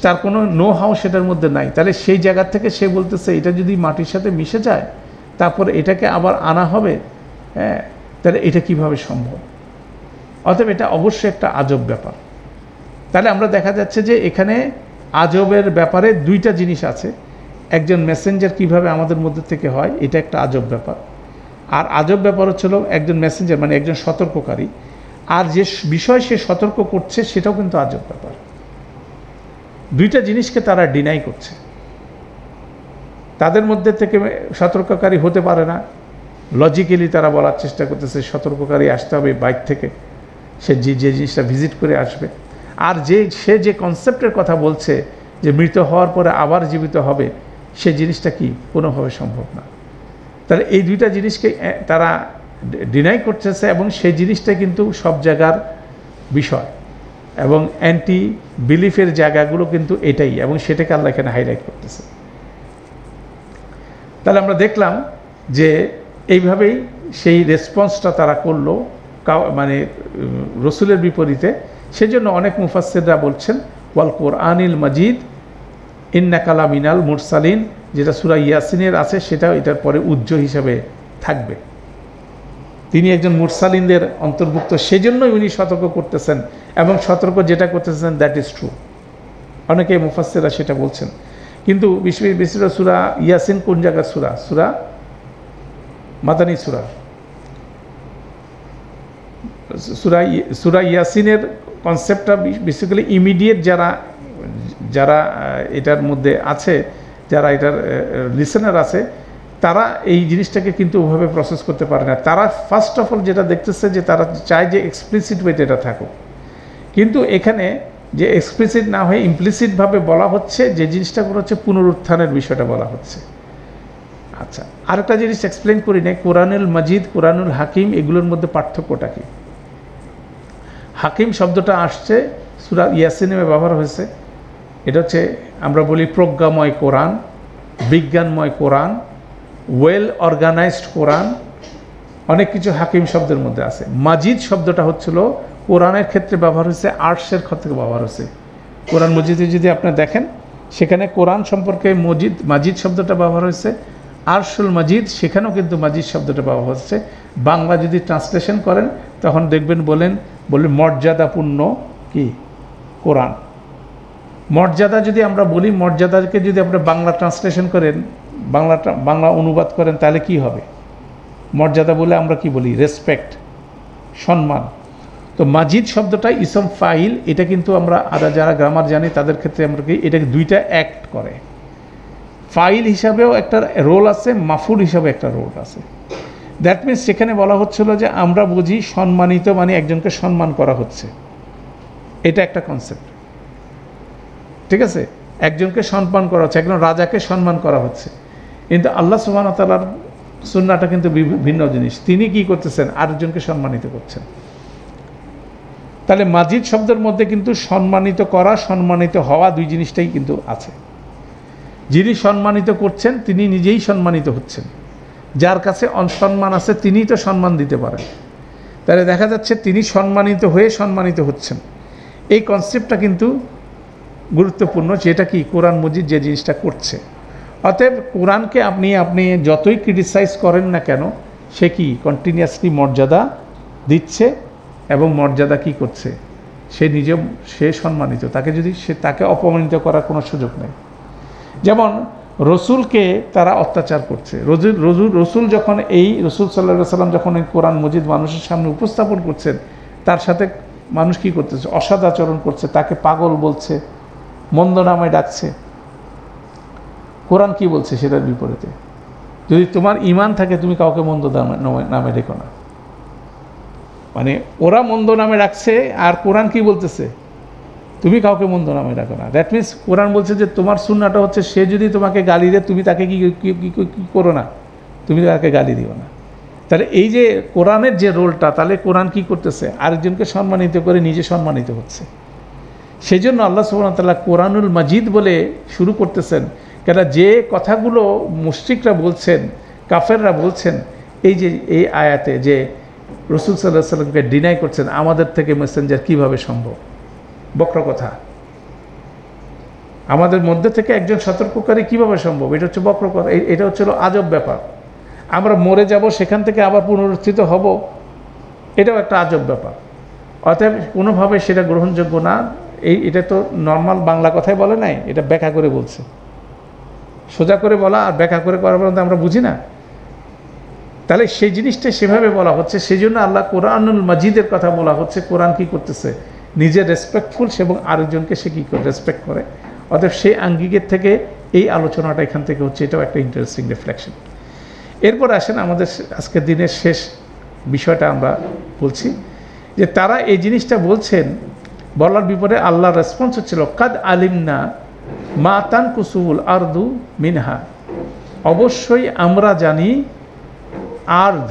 তার কোনো নো হাউ সেটার মধ্যে নাই। তাহলে সেই জায়গা থেকে সে বলতেছে এটা যদি মাটির সাথে মিশে যায় তারপর এটাকে আবার আনা হবে, হ্যাঁ, তাহলে এটা কিভাবে সম্ভব? অতএব এটা অবশ্যই একটা আজব ব্যাপার। তাহলে আমরা দেখা যাচ্ছে যে এখানে আজবের ব্যাপারে দুইটা জিনিস আছে। একজন মেসেঞ্জার কিভাবে আমাদের মধ্যে থেকে হয়, এটা একটা আজব ব্যাপার। আর আজব ব্যাপার হচ্ছিল একজন মেসেঞ্জার মানে একজন সতর্ককারী, আর যে বিষয় সে সতর্ক করছে সেটাও কিন্তু আজব ব্যাপার। দুইটা জিনিসকে তারা ডিনাই করছে। তাদের মধ্যে থেকে সতর্ককারী হতে পারে না, লজিক্যালি তারা বলার চেষ্টা করতেছে সতর্ককারী আসতে হবে বাইক থেকে, সে যে জিনিসটা ভিজিট করে আসবে। আর সে যে কনসেপ্টের কথা বলছে যে মৃত হওয়ার পরে আবার জীবিত হবে, সে জিনিসটা কি কোনোভাবে সম্ভব না। তাহলে এই দুইটা জিনিসকে তারা ডিনাই করতেছে, এবং সেই জিনিসটা কিন্তু সব জায়গার বিষয়, এবং অ্যান্টি বিলিফের জায়গাগুলো কিন্তু এটাই, এবং সেটাকে আল্লাহ এখানে হাইলাইট করতেছে। তাহলে আমরা দেখলাম যে এইভাবেই সেই রেসপন্সটা তারা করলো, মানে রসুলের বিপরীতে। সেজন্য অনেক মুফাসসিররা বলছেন ওয়াল কোরআনিল মাজিদ ইন্নাকা লামিনাল মুরসালিন, যেটা সূরা ইয়াসিনের আছে, সেটাও এটার পরে উজ্জ হিসাবে থাকবে। তিনি একজন মুরসালিনদের অন্তর্ভুক্ত, সেজন্যই উনি সতর্ক করতেছেন, এবং সতর্ক যেটা করতেছেন দ্যাট ইজ ট্রু। অনেকে মুফাসসিররা সেটা বলছেন। কিন্তু বিশেষ সূরা ইয়াসিন কোন জায়গার সূরা মাদানী সূরা, সূরা ইয়াসিনের কনসেপ্টটা বেসিক্যালি ইমিডিয়েট যারা এটার মধ্যে আছে, যারা এটার লিসেনার আছে, তারা এই জিনিসটাকে কিন্তু ওভাবে প্রসেস করতে পারে না। তারা ফার্স্ট অফ অল যেটা দেখতেছে যে তারা চায় যে এক্সপ্লিসিট ওয়েতে এটা থাকুক, কিন্তু এখানে যে এক্সপ্লিসিট না হয়ে ইমপ্লিসিটভাবে বলা হচ্ছে, যে জিনিসটা হচ্ছে পুনরুত্থানের বিষয়টা বলা হচ্ছে। আচ্ছা, আরেকটা জিনিস এক্সপ্লেন করি না, কোরআনুল মাজিদ, কোরআনুল হাকিম, এগুলোর মধ্যে পার্থক্যটা কি? হাকিম শব্দটা আসছে সূরা ইয়াসিনে ব্যবহার হয়েছে, এটা হচ্ছে আমরা বলি প্রজ্ঞাময় কোরআন, বিজ্ঞানময় কোরআন, ওয়েল অর্গানাইজড কোরআন, অনেক কিছু হাকিম শব্দের মধ্যে আছে। মাজিদ শব্দটা হচ্ছিল কোরআনের ক্ষেত্রে ব্যবহার হয়েছে, আর্টসের ক্ষেত্রে ব্যবহার হয়েছে। কোরআন মজিদে যদি আপনি দেখেন, সেখানে কোরআন সম্পর্কে মাজিদ শব্দটা ব্যবহার হয়েছে, আরশুল মাজিদ, সেখানেও কিন্তু মাজিদ শব্দটা ব্যবহার হচ্ছে। বাংলা যদি ট্রান্সলেশন করেন তখন দেখবেন বললেন মর্যাদাপূর্ণ কি কোরআন। মর্যাদা যদি আমরা বলি, মর্যাদাকে যদি আপনি বাংলা ট্রান্সলেশন করেন, বাংলা অনুবাদ করেন, তাহলে কি হবে? মর্যাদা বলে আমরা কি বলি? রেসপেক্ট, সম্মান। তো মাজিদ শব্দটা ইসম ফাইল, এটা কিন্তু আমরা যারা গ্রামার জানি তাদের ক্ষেত্রে আমরা কি এটাকে দুইটা অ্যাক্ট করে। ফাইল হিসাবেও একটা রোল আছে, মাফুল হিসাবে একটা রোল আছে। দ্যাট মিনস সেখানে বলা হচ্ছিল যে আমরা বুঝি সম্মানিত মানে একজনকে সম্মান করা হচ্ছে, এটা একটা কনসেপ্ট, ঠিক আছে? একজনকে সম্মান করা হচ্ছে, একজন রাজাকে সম্মান করা হচ্ছে। কিন্তু আল্লাহ সুবহানাহু ওয়া তাআলার সুন্নাহটা কিন্তু ভিন্ন জিনিস। তিনি কি করতেছেন? আরেকজনকে সম্মানিত করছেন। তাহলে মাজিদ শব্দের মধ্যে কিন্তু সম্মানিত করা, সম্মানিত হওয়া, দুই জিনিসটাই কিন্তু আছে। যিনি সম্মানিত করছেন তিনি নিজেই সম্মানিত হচ্ছেন, যার কাছে অসম্মান আছে তিনিই তো সম্মান দিতে পারেন। তাহলে দেখা যাচ্ছে তিনি সম্মানিত হয়ে সম্মানিত হচ্ছেন। এই কনসেপ্টটা কিন্তু গুরুত্বপূর্ণ, যেটা কি কোরআন মজিদ যে জিনিসটা করছে। অতএব কোরআনকে আপনি যতই ক্রিটিসাইজ করেন না কেন, সে কি কন্টিনিউয়াসলি মর্যাদা দিচ্ছে, এবং মর্যাদা কি করছে? সে সম্মানিত। তাকে অপমানিত করার কোনো সুযোগ নেই। যেমন রসুলকে তারা অত্যাচার করছে। রসুল যখন রসুল সাল্লাল্লাহু আলাইহি ওয়াসাল্লাম যখন এই কোরআন মজিদ মানুষের সামনে উপস্থাপন করছেন, তার সাথে মানুষ কি করতেছে? অসৎ আচরণ করছে, তাকে পাগল বলছে, মন্দ নামে ডাকছে। কোরআন কি বলছে সেটার বিপরীতে? যদি তোমার ঈমান থাকে তুমি কাউকে মন্দ নামে ডেকো না। মানে ওরা মন্দ নামে ডাকছে, আর কোরআন কি বলতেছে? তুমি কাউকে মন্দ নামে ডাকো না। দ্যাট মিনস কোরআন বলছে যে তোমার সুন্নাহটা হচ্ছে, সে যদি তোমাকে গালি দেয় তুমি তাকে কি করো না, তুমি তাকে গালি দিও না। তাহলে এই যে কোরআনের যে রোলটা, তাহলে কোরআন কি করতেছে? আরেকজনকে সম্মানিত করে নিজে সম্মানিত হচ্ছে। সেই জন্য আল্লাহ সুবহানাহু ওয়া তাআলা কোরআনুল মাজিদ বলে শুরু করতেছেন, কেন যে কথাগুলো মুশরিকরা বলছেন, কাফেররা বলছেন, এই আয়াতে যে রাসূল সাল্লাল্লাহু আলাইহি ওয়াসাল্লামকে ডিনাই করছেন, আমাদের থেকে মেসেঞ্জার কিভাবে সম্ভব? বক্র কথা। আমাদের মধ্যে থেকে একজন সতর্ককারী কিভাবে সম্ভব? এটা হচ্ছে বক্র কথা, এটা হচ্ছে আজব ব্যাপার। আমরা মরে যাব, সেখান থেকে আবার পুনরুত্থিত হব, এটাও একটা আজব ব্যাপার। অতএব কোনোভাবে সেটা গ্রহণযোগ্য না। এটা তো নর্মাল বাংলা কথাই বলে নাই, এটা ব্যাখ্যা করে বলছে। সোজা করে বলা আর ব্যাখ্যা করে করার পর্যন্ত আমরা বুঝি না। তাহলে সেই জিনিসটা সেভাবে বলা হচ্ছে। সেই জন্য আল্লাহ কোরআনুল মাজিদের কথা বলা হচ্ছে। কোরআন কি করতেছে? নিজে রেসপেক্টফুল এবং আরেকজনকে সে কী করে? রেসপেক্ট করে। অতএব সেই আঙ্গিকের থেকে এই আলোচনাটা এখান থেকে হচ্ছে, এটাও একটা ইন্টারেস্টিং রিফ্লেকশন। এরপর আসেন আমাদের আজকের দিনের শেষ বিষয়টা আমরা বলছি, যে তারা এই জিনিসটা বলছেন, বলার বিপরে আল্লাহর রেসপন্স হচ্ছিল কাদ আলিমনা মা তানকুসুল আরদু মিনহা, অবশ্যই আমরা জানি আর্দ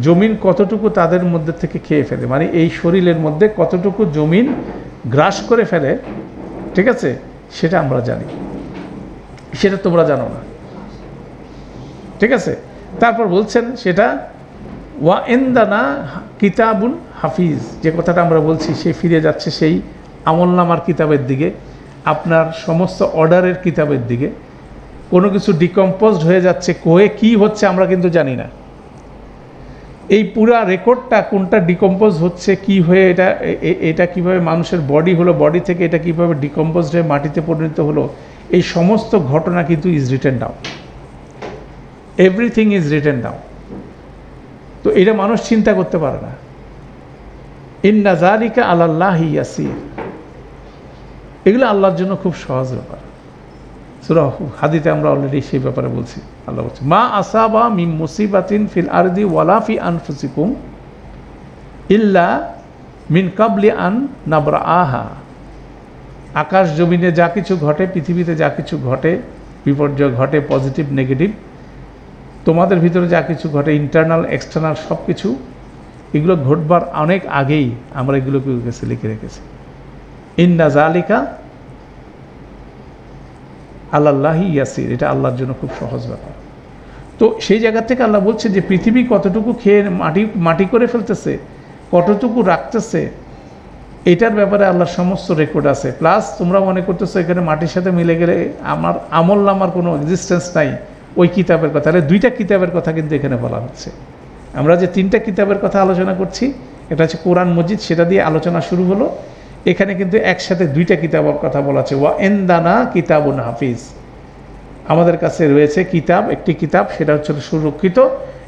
জমিন কতটুকু তাদের মধ্যে থেকে খেয়ে ফেলে, মানে এই শরীরের মধ্যে কতটুকু জমিন গ্রাস করে ফেলে, ঠিক আছে, সেটা আমরা জানি, সেটা তোমরা জানো না, ঠিক আছে। তারপর বলছেন সেটা ওয়া ইনদানা কিতাবুন হাফিজ, যে কথাটা আমরা বলছি সে ফিরে যাচ্ছে সেই আমলনামার কিতাবের দিকে, আপনার সমস্ত অর্ডারের কিতাবের দিকে। কোনো কিছু ডিকম্পোজড হয়ে যাচ্ছে, কোয়ে কি হচ্ছে আমরা কিন্তু জানি না। এই পুরা রেকর্ডটা কোনটা ডিকম্পোজ হচ্ছে, কি হয়ে এটা কিভাবে মানুষের বডি হলো, বডি থেকে এটা কিভাবে ডিকম্পোজড হয়ে মাটিতে পরিণত হলো, এই সমস্ত ঘটনা কিন্তু is written down, everything is written down. তো এটা মানুষ চিন্তা করতে পারে না। ইন্না যালিকা আলাল্লাহি ইয়াসির, এগুলো আল্লাহর জন্য খুব সহজ ব্যাপার। সূরা হাদীতে আমরা অলরেডি সেই ব্যাপারে বলছি। আল্লাহ বলছে মা আসাবা মিন মুসিবাতিন ফিল আরদি ওয়ালা ফি আনফুসিকুম ইল্লা মিন কাবলি আন নাবরাআহা। আকাশ জমিনে যা কিছু ঘটে, পৃথিবীতে যা কিছু ঘটে, বিপর্যয় ঘটে, পজিটিভ নেগেটিভ, তোমাদের ভিতরে যা কিছু ঘটে, ইন্টারনাল এক্সটার্নাল সব কিছু, এগুলো ঘটবার অনেক আগেই আমরা এগুলোকে লিখে রেখেছি। ইন্না যালিকা আলাল্লাহি ইয়াসির, এটা আল্লাহর জন্য খুব সহজ ব্যাপার। তো সেই জায়গা থেকে আল্লাহ বলছে যে পৃথিবী কতটুকু খেয়ে মাটি করে ফেলতেছে, কতটুকু রাখতেছে, এটার ব্যাপারে আল্লাহর সমস্ত রেকর্ড আছে। প্লাস তোমরা মনে করতেছো এখানে মাটির সাথে মিলে গেলে আমার আমল নামার কোনো এক্সিস্টেন্স নাই, ওই কিতাবের কথা। তাহলে দুইটা কিতাবের কথা কিন্তু এখানে বলা হচ্ছে। আমরা যে তিনটা কিতাবের কথা আলোচনা করছি, এটা হচ্ছে কোরআন মজিদ, সেটা দিয়ে আলোচনা শুরু হলো। এখানে কিন্তু একসাথে দুইটা কিতাবের কথা বলা আছে। ওয়া ইনদানা কিতাবুন হাফিজ, আমাদের কাছে রয়েছে কিতাব, একটি কিতাব, সেটা হচ্ছে সুরক্ষিত।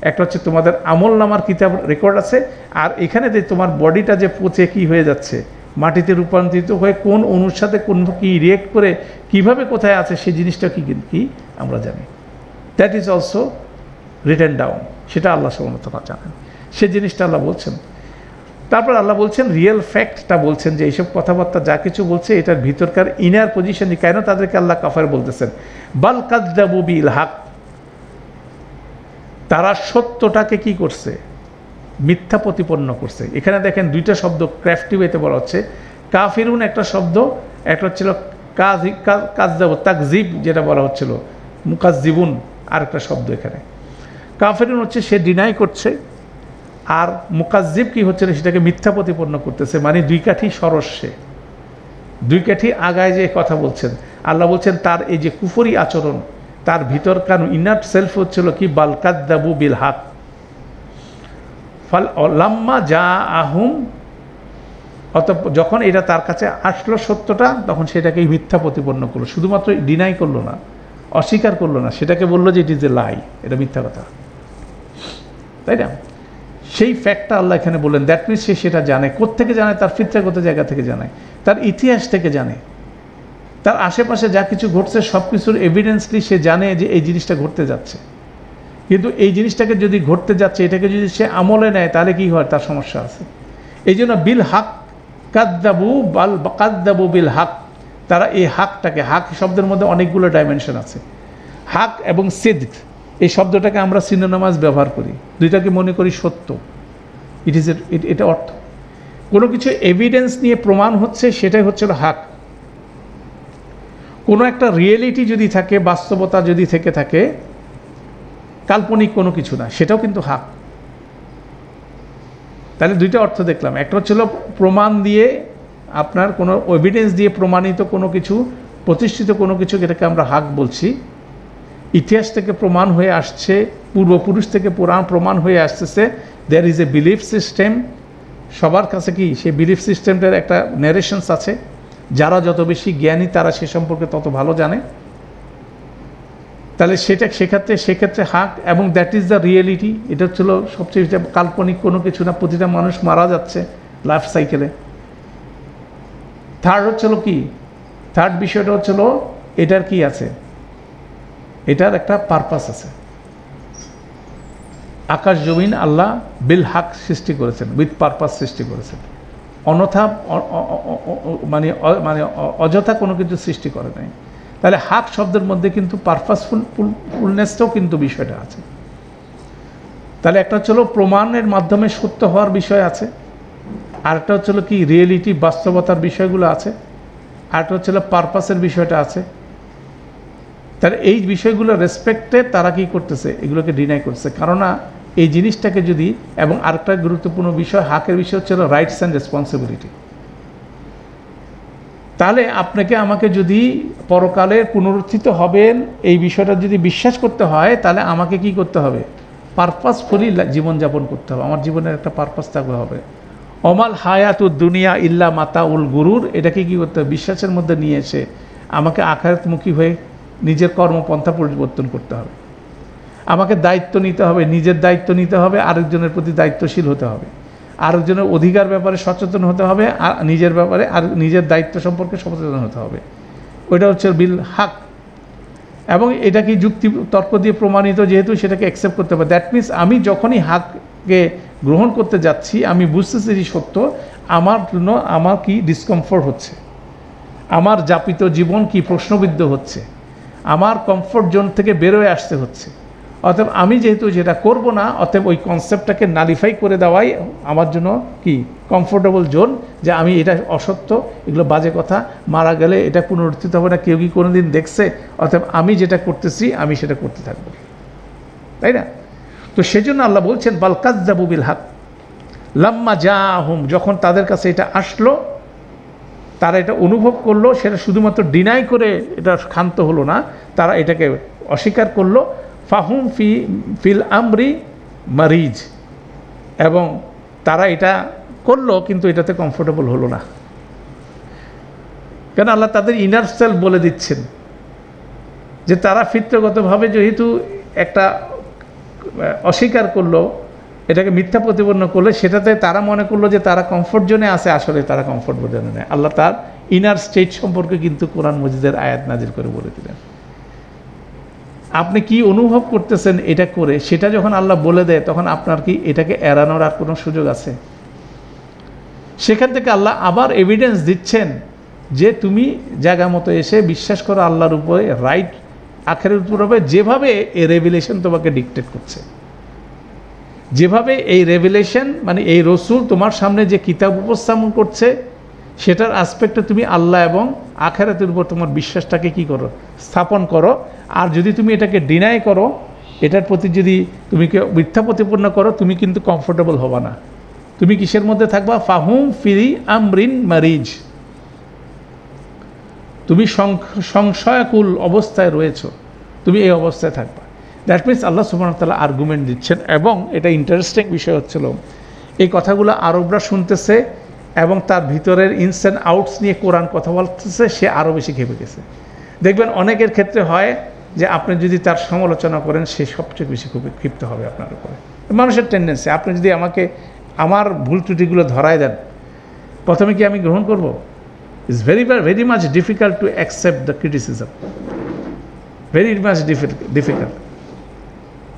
একটা হচ্ছে তোমাদের আমল নামার কিতাব রেকর্ড আছে। আর এখানে যে তোমার বডিটা যে পচে কী হয়ে যাচ্ছে, মাটিতে রূপান্তরিত হয়ে কোন অণুর সাথে কোন কী রিয়েক্ট করে কিভাবে কোথায় আছে, সেই জিনিসটা কি আমরা জানি। That is also written down, সেটা আল্লাহ সুবহানাহু ওয়া তাআলা জানেন। সে জিনিসটা আল্লাহ বলছেন। তারপর আল্লাহ বলছেন রিয়েল ফ্যাক্টটা বলছেন যে এইসব কথাবার্তা যা কিছু বলছে এটার ভিতরকার ইনার পজিশন, কেন তাদেরকে আল্লাহ কাফার বলতেছেন। বাল কাযযাবু বিল হক, তারা সত্যটাকে কি করছে, মিথ্যা প্রতিপন্ন করছে। এখানে দেখেন দুইটা শব্দ ক্রাফটি ওয়েতে বলা হচ্ছে। কাফিরুন একটা শব্দ, একটা হচ্ছিল কাযযাবু তাকযিব, যেটা বলা হচ্ছিল মুকাজ্জিবুন আরেকটা শব্দ। এখানে কাফিরুন হচ্ছে সে ডিনাই করছে, আর মুকাজ্জিব কি হচ্ছে, সেটাকে মিথ্যা প্রতিপন্ন করতেছে। মানে দুই কাঠি সরস্যে, দুই কাঠি আগায় যে কথা বলছেন। আল্লাহ বলছেন তার এই যে কুফরি আচরণ, তার ভিতরকার ইনার সেলফ হচ্ছিল কি, বাল কাযযাবু বিল হক ফাল লাম্মা যা আহুম, যখন এটা তার কাছে আসলো সত্যটা, তখন সেটাকে মিথ্যা প্রতিপন্ন করলো। শুধুমাত্র ডিনাই করলো না, অস্বীকার করলো না, সেটাকে বললো যে ইট ইজ এ লাই, এটা মিথ্যা কথা, তাই না? সেই ফ্যাক্টটা আল্লাহ এখানে বললেন। দ্যাট মিনস সে সেটা জানে। কোত্থেকে জানে? তার ফিতরাগত জায়গা থেকে জানে, তার ইতিহাস থেকে জানে, তার আশেপাশে যা কিছু ঘটছে সব কিছুর এভিডেন্সলি সে জানে যে এই জিনিসটা ঘটতে যাচ্ছে। কিন্তু এই জিনিসটাকে যদি ঘটতে যাচ্ছে, এটাকে যদি সে আমলে নেয়, তাহলে কি হয়, তার সমস্যা আছে। এই জন্য বিল হক কাযযাবু বিল হক, তারা এই হাকটাকে, হাক শব্দের মধ্যে অনেকগুলো ডাইমেনশন আছে। হাক এবং সিদক, এই শব্দটাকে আমরা সিনোনিমাস ব্যবহার করি, দুইটাকে মনে করি সত্য। এটা অর্থ কোনো কিছু এভিডেন্স নিয়ে প্রমাণ হচ্ছে, সেটাই হচ্ছিল হাক। কোনো একটা রিয়েলিটি যদি থাকে, বাস্তবতা যদি থেকে থাকে, কাল্পনিক কোনো কিছু না, সেটাও কিন্তু হাক। তাহলে দুইটা অর্থ দেখলাম। একটা হচ্ছিল প্রমাণ দিয়ে, আপনার কোনো এভিডেন্স দিয়ে প্রমাণিত কোনো কিছু, প্রতিষ্ঠিত কোনো কিছু, এটাকে আমরা হাক বলছি। ইতিহাস থেকে প্রমাণ হয়ে আসছে, পূর্বপুরুষ থেকে প্রমাণ হয়ে আসতেছে। There is a belief system, সবার কাছে কি সেই বিলিফ সিস্টেমটার একটা ন্যারেশনস আছে। যারা যত বেশি জ্ঞানী, তারা সে সম্পর্কে তত ভালো জানে। তাহলে সেক্ষেত্রে হাক, এবং দ্যাট ইজ দ্য রিয়েলিটি। এটা হচ্ছিল সবচেয়ে কাল্পনিক কোনো কিছু না, প্রতিটা মানুষ মারা যাচ্ছে লাইফ সাইকেলে। থার্ড হচ্ছিল কি, থার্ড বিষয়টা হচ্ছিল এটার কি আছে, এটার একটা পারপাস আছে। আকাশ জমিন আল্লাহ বিল হক সৃষ্টি করেছেন, উইথ পারপাস সৃষ্টি করেছেন। অনথা মানে অযথা কোনো কিছু সৃষ্টি করে নাই। তাহলে হক শব্দের মধ্যে কিন্তু পারপাসফুলনেসটাও কিন্তু বিষয়টা আছে। তাহলে একটা হচ্ছিল প্রমাণের মাধ্যমে সত্য হওয়ার বিষয় আছে, আরেকটা হচ্ছিল কি রিয়েলিটি, বাস্তবতার বিষয়গুলো আছে, আরেকটা হচ্ছিল পারপাসের বিষয়টা আছে। তাহলে এই বিষয়গুলো রেসপেক্টে তারা কি করতেছে, এগুলোকে ডিনাই করছে। কেননা এই জিনিসটাকে যদি, এবং আরেকটা গুরুত্বপূর্ণ বিষয় হাকের বিষয় হচ্ছিল রাইটস অ্যান্ড রেসপন্সিবিলিটি। তাহলে আপনাকে আমাকে যদি পরকালে পুনরুত্থিত হবেন এই বিষয়টা যদি বিশ্বাস করতে হয়, তাহলে আমাকে কি করতে হবে, পারপাসফুলি জীবনযাপন করতে হবে। আমার জীবনের একটা পারপাস থাকতে হবে। অমাল হায়াতুদ দুনিয়া ইল্লা মাতাউল গুরুর, এটাকে কি করতে হবে, বিশ্বাসের মধ্যে নিয়ে এসে আমাকে আখিরাতমুখী হয়ে নিজের কর্মপন্থা পরিবর্তন করতে হবে। আমাকে দায়িত্ব নিতে হবে, নিজের দায়িত্ব নিতে হবে, আরেকজনের প্রতি দায়িত্বশীল হতে হবে। আরেকজনের অধিকার ব্যাপারে সচেতন হতে হবে, আর নিজের ব্যাপারে আর নিজের দায়িত্ব সম্পর্কে সচেতন হতে হবে। ওইটা হচ্ছে বিল হক। এবং এটা কি যুক্তি তর্ক দিয়ে প্রমাণিত, যেহেতু সেটাকে অ্যাকসেপ্ট করতে হবে। দ্যাট মিনস আমি যখনই হককে গ্রহণ করতে যাচ্ছি, আমি বুঝতেছি যে সত্য, আমার জন্য আমার কি ডিসকমফোর্ট হচ্ছে, আমার যাপিত জীবন কি প্রশ্নবিদ্ধ হচ্ছে, আমার কমফোর্ট জোন থেকে বেরোয় আসতে হচ্ছে। অতএব আমি যেহেতু যেটা করব না, অতএব ওই কনসেপ্টটাকে নালিফাই করে দেওয়াই আমার জন্য কি কমফোর্টেবল জোন, যে আমি এটা অসত্য, এগুলো বাজে কথা, মারা গেলে এটা পুনরুত্থিত হবে না, কেউ কি কোনো দিন দেখছে, অতএব আমি যেটা করতেছি আমি সেটা করতে থাকবো, তাই না? তো সেজন্য আল্লাহ বলছেন বাল কাযযাবু বিল হক লাম্মা জাআহুম, যখন তাদের কাছে এটা আসলো, তারা এটা অনুভব করলো, সেটা শুধুমাত্র ডিনাই করে এটা ক্ষান্ত হলো না, তারা এটাকে অস্বীকার করলো। ফাহুম ফিল আমরি মারিজ, এবং তারা এটা করলো কিন্তু এটাতে কমফোর্টেবল হলো না। কেন? আল্লাহ তাদের ইনার সেলফ বলে দিচ্ছেন যে তারা ফিতরতগতভাবে যেহেতু একটা অস্বীকার করলো, এটাকে মিথ্যা প্রতিপন্ন করলে, সেটাতে তারা মনে করলো যে তারা কমফোর্ট জোনে আছে, আসলে তারা কমফোর্ট জোনে নেয়। আল্লাহ তার ইনার স্টেট সম্পর্কে কিন্তু কোরআন মজিদের আয়াত নাজির করে বলে দিলেন। আপনি কি অনুভব করতেছেন এটা করে, সেটা যখন আল্লাহ বলে দেয়, তখন আপনার কি এটাকে এড়ানোর আর কোনো সুযোগ আছে? সেখান থেকে আল্লাহ আবার এভিডেন্স দিচ্ছেন যে তুমি জায়গা মতো এসে বিশ্বাস করো আল্লাহর উপরে, রাইট আখেরের উপর হবে, যেভাবে এই রেভিলেশন তোমাকে ডিকটেট করছে, যেভাবে এই রেভিলেশন মানে এই রসুল তোমার সামনে যে কিতাব উপস্থাপন করছে, সেটার আসপেক্টে তুমি আল্লাহ এবং আখেরাতের উপর তোমার বিশ্বাসটাকে কি করো, স্থাপন করো। আর যদি তুমি এটাকে ডিনাই করো, এটার প্রতি যদি তুমি মিথ্যা প্রতিপন্ন করো, তুমি কিন্তু কমফোর্টেবল হবা না। তুমি কিসের মধ্যে থাকবা? ফাহুম ফিরি আমরিন মারিজ, তুমি সংশয়াকুল অবস্থায় রয়েছো, তুমি এই অবস্থায় থাকবা। দ্যাট মিনস আল্লাহ সুবহানাহু ওয়া তাআলা আর্গুমেন্ট দিচ্ছেন। এবং এটা ইন্টারেস্টিং বিষয় হচ্ছিল, এই কথাগুলো আরবরা শুনতেছে এবং তার ভিতরের ইনস অ্যান্ড আউটস নিয়ে কোরআন কথা বলতেছে, সে আরও বেশি খেপে গেছে। দেখবেন অনেকের ক্ষেত্রে হয় যে আপনি যদি তার সমালোচনা করেন, সে সবচেয়ে বেশি খুবই ক্ষিপ্ত হবে আপনার উপরে। মানুষের টেন্ডেন্সি, আপনি যদি আমাকে আমার ভুল ত্রুটিগুলো ধরায় দেন, প্রথমে কি আমি গ্রহণ করব? It's very much difficult to accept the criticism, very much difficult.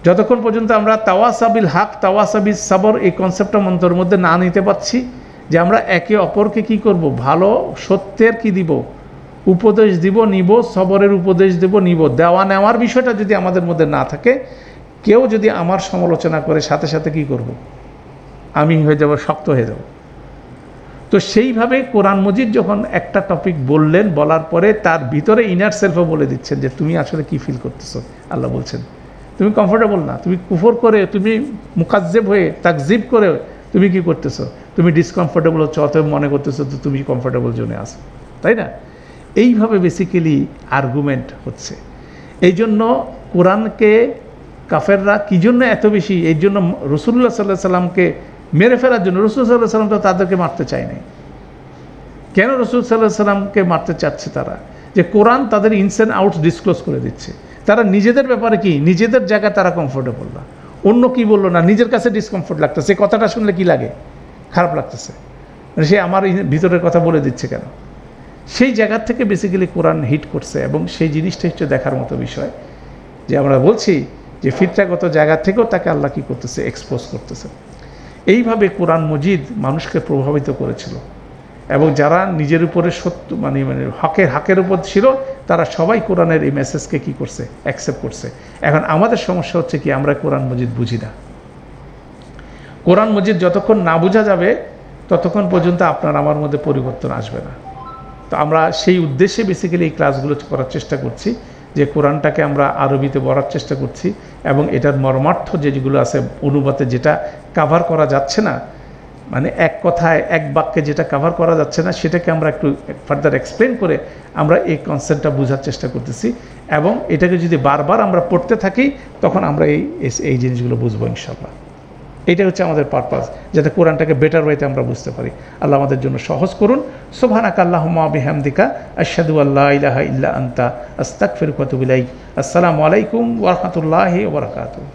যতক্ষণ পর্যন্ত আমরা তাওয়াসাবিল হক তাওয়াসাবিল সাবর এই কনসেপ্টটা মন্ত্রের মধ্যে না নিতে পারছি, যে আমরা একে অপরকে কি করব, ভালো সত্যের কি দিব, উপদেশ দিব, নিব, সবরের উপদেশ দেব, নিব, দেওয়া নেওয়ার বিষয়টা যদি আমাদের মধ্যে না থাকে, কেউ যদি আমার সমালোচনা করে, সাথে সাথে কি করব, আমি হয়ে যাব, শক্ত হয়ে যাব। তো সেইভাবে কোরআন মজিদ যখন একটা টপিক বললেন, বলার পরে তার ভিতরে ইনার সেলফও বলে দিচ্ছেন যে তুমি আসলে কি ফিল করতেছো। আল্লাহ বলছেন তুমি কমফোর্টেবল না, তুমি কুফর করে, তুমি মুকাজ্জেব হয়ে, তাকজিব করে তুমি কি করতেছো, তুমি ডিসকমফোর্টেবল হচ্ছ, অতএব মনে করতেছো তো তুমি কমফোর্টেবল জোনে আছো, তাই না? এইভাবে বেসিক্যালি আর্গুমেন্ট হচ্ছে। এই জন্য কোরআনকে কাফেররা কী জন্য এত বেশি, এই জন্য রাসূলুল্লাহ সাল্লাল্লাহু আলাইহি সাল্লামকে মেরে ফেলার জন্য, রাসূল সাল্লাল্লাহু আলাইহি সাল্লাম তো তাদেরকে মারতে চায় নাই। কেন রাসূল সাল্লাল্লাহু আলাইহি সাল্লামকে মারতে চাচ্ছে তারা? যে কোরআন তাদের ইনস অ্যান্ড আউটস ডিসক্লোজ করে দিচ্ছে। তারা নিজেদের ব্যাপারে কি, নিজেদের জায়গায় তারা কমফোর্টেবল না, অন্য কি বললো না, নিজের কাছে ডিসকমফোর্ট লাগতেছে। এই কথাটা শুনলে কি লাগে? খারাপ লাগতেছে, সে আমার ভিতরের কথা বলে দিচ্ছে কেন? সেই জায়গার থেকে বেসিক্যালি কোরআন হিট করছে। এবং সেই জিনিসটা হচ্ছে দেখার মতো বিষয়, যে আমরা বলছি যে ফিতরাগত জায়গা থেকেও তাকে আল্লাহ কী করতেছে, এক্সপোজ করতেছে। এইভাবে কোরআন মজিদ মানুষকে প্রভাবিত করেছিল। এবং যারা নিজের উপরে সত্য মানে হকের উপর ছিল, তারা সবাই কোরআনের এই মেসেজকে কী করছে, অ্যাকসেপ্ট করছে। এখন আমাদের সমস্যা হচ্ছে কি, আমরা কোরআন মজিদ বুঝি না। কোরআন মজিদ যতক্ষণ না বোঝা যাবে, ততক্ষণ পর্যন্ত আপনার আমার মধ্যে পরিবর্তন আসবে না। তো আমরা সেই উদ্দেশ্যে বেসিক্যালি এই ক্লাসগুলো করার চেষ্টা করছি, যে কোরআনটাকে আমরা আরবিতে পড়ার চেষ্টা করছি, এবং এটার মর্মার্থ যেগুলো আছে অনুবাদে, যেটা কাভার করা যাচ্ছে না, মানে এক কথায় এক বাক্যে যেটা কাভার করা যাচ্ছে না, সেটাকে আমরা একটু ফার্দার এক্সপ্লেন করে আমরা এই কনসেপ্টটা বোঝার চেষ্টা করতেছি। এবং এটাকে যদি বারবার আমরা পড়তে থাকি, তখন আমরা এই জিনিসগুলো বুঝবো ইনশাআল্লাহ। এটা হচ্ছে আমাদের পারপাস, যাতে কোরআনটাকে বেটার ওয়েতে আমরা বুঝতে পারি। আল্লাহ আমাদের জন্য সহজ করুন। সুবহানাকা আল্লাহুম্মা ওয়া বিহামদিকা আশহাদু আল্লা ইলাহা ইল্লা আনতা আস্তাগফিরুকা ওয়া আতুবু ইলাইক। আসসালামু আলাইকুম ওয়া রাহমাতুল্লাহি ওয়া বারাকাতুহু।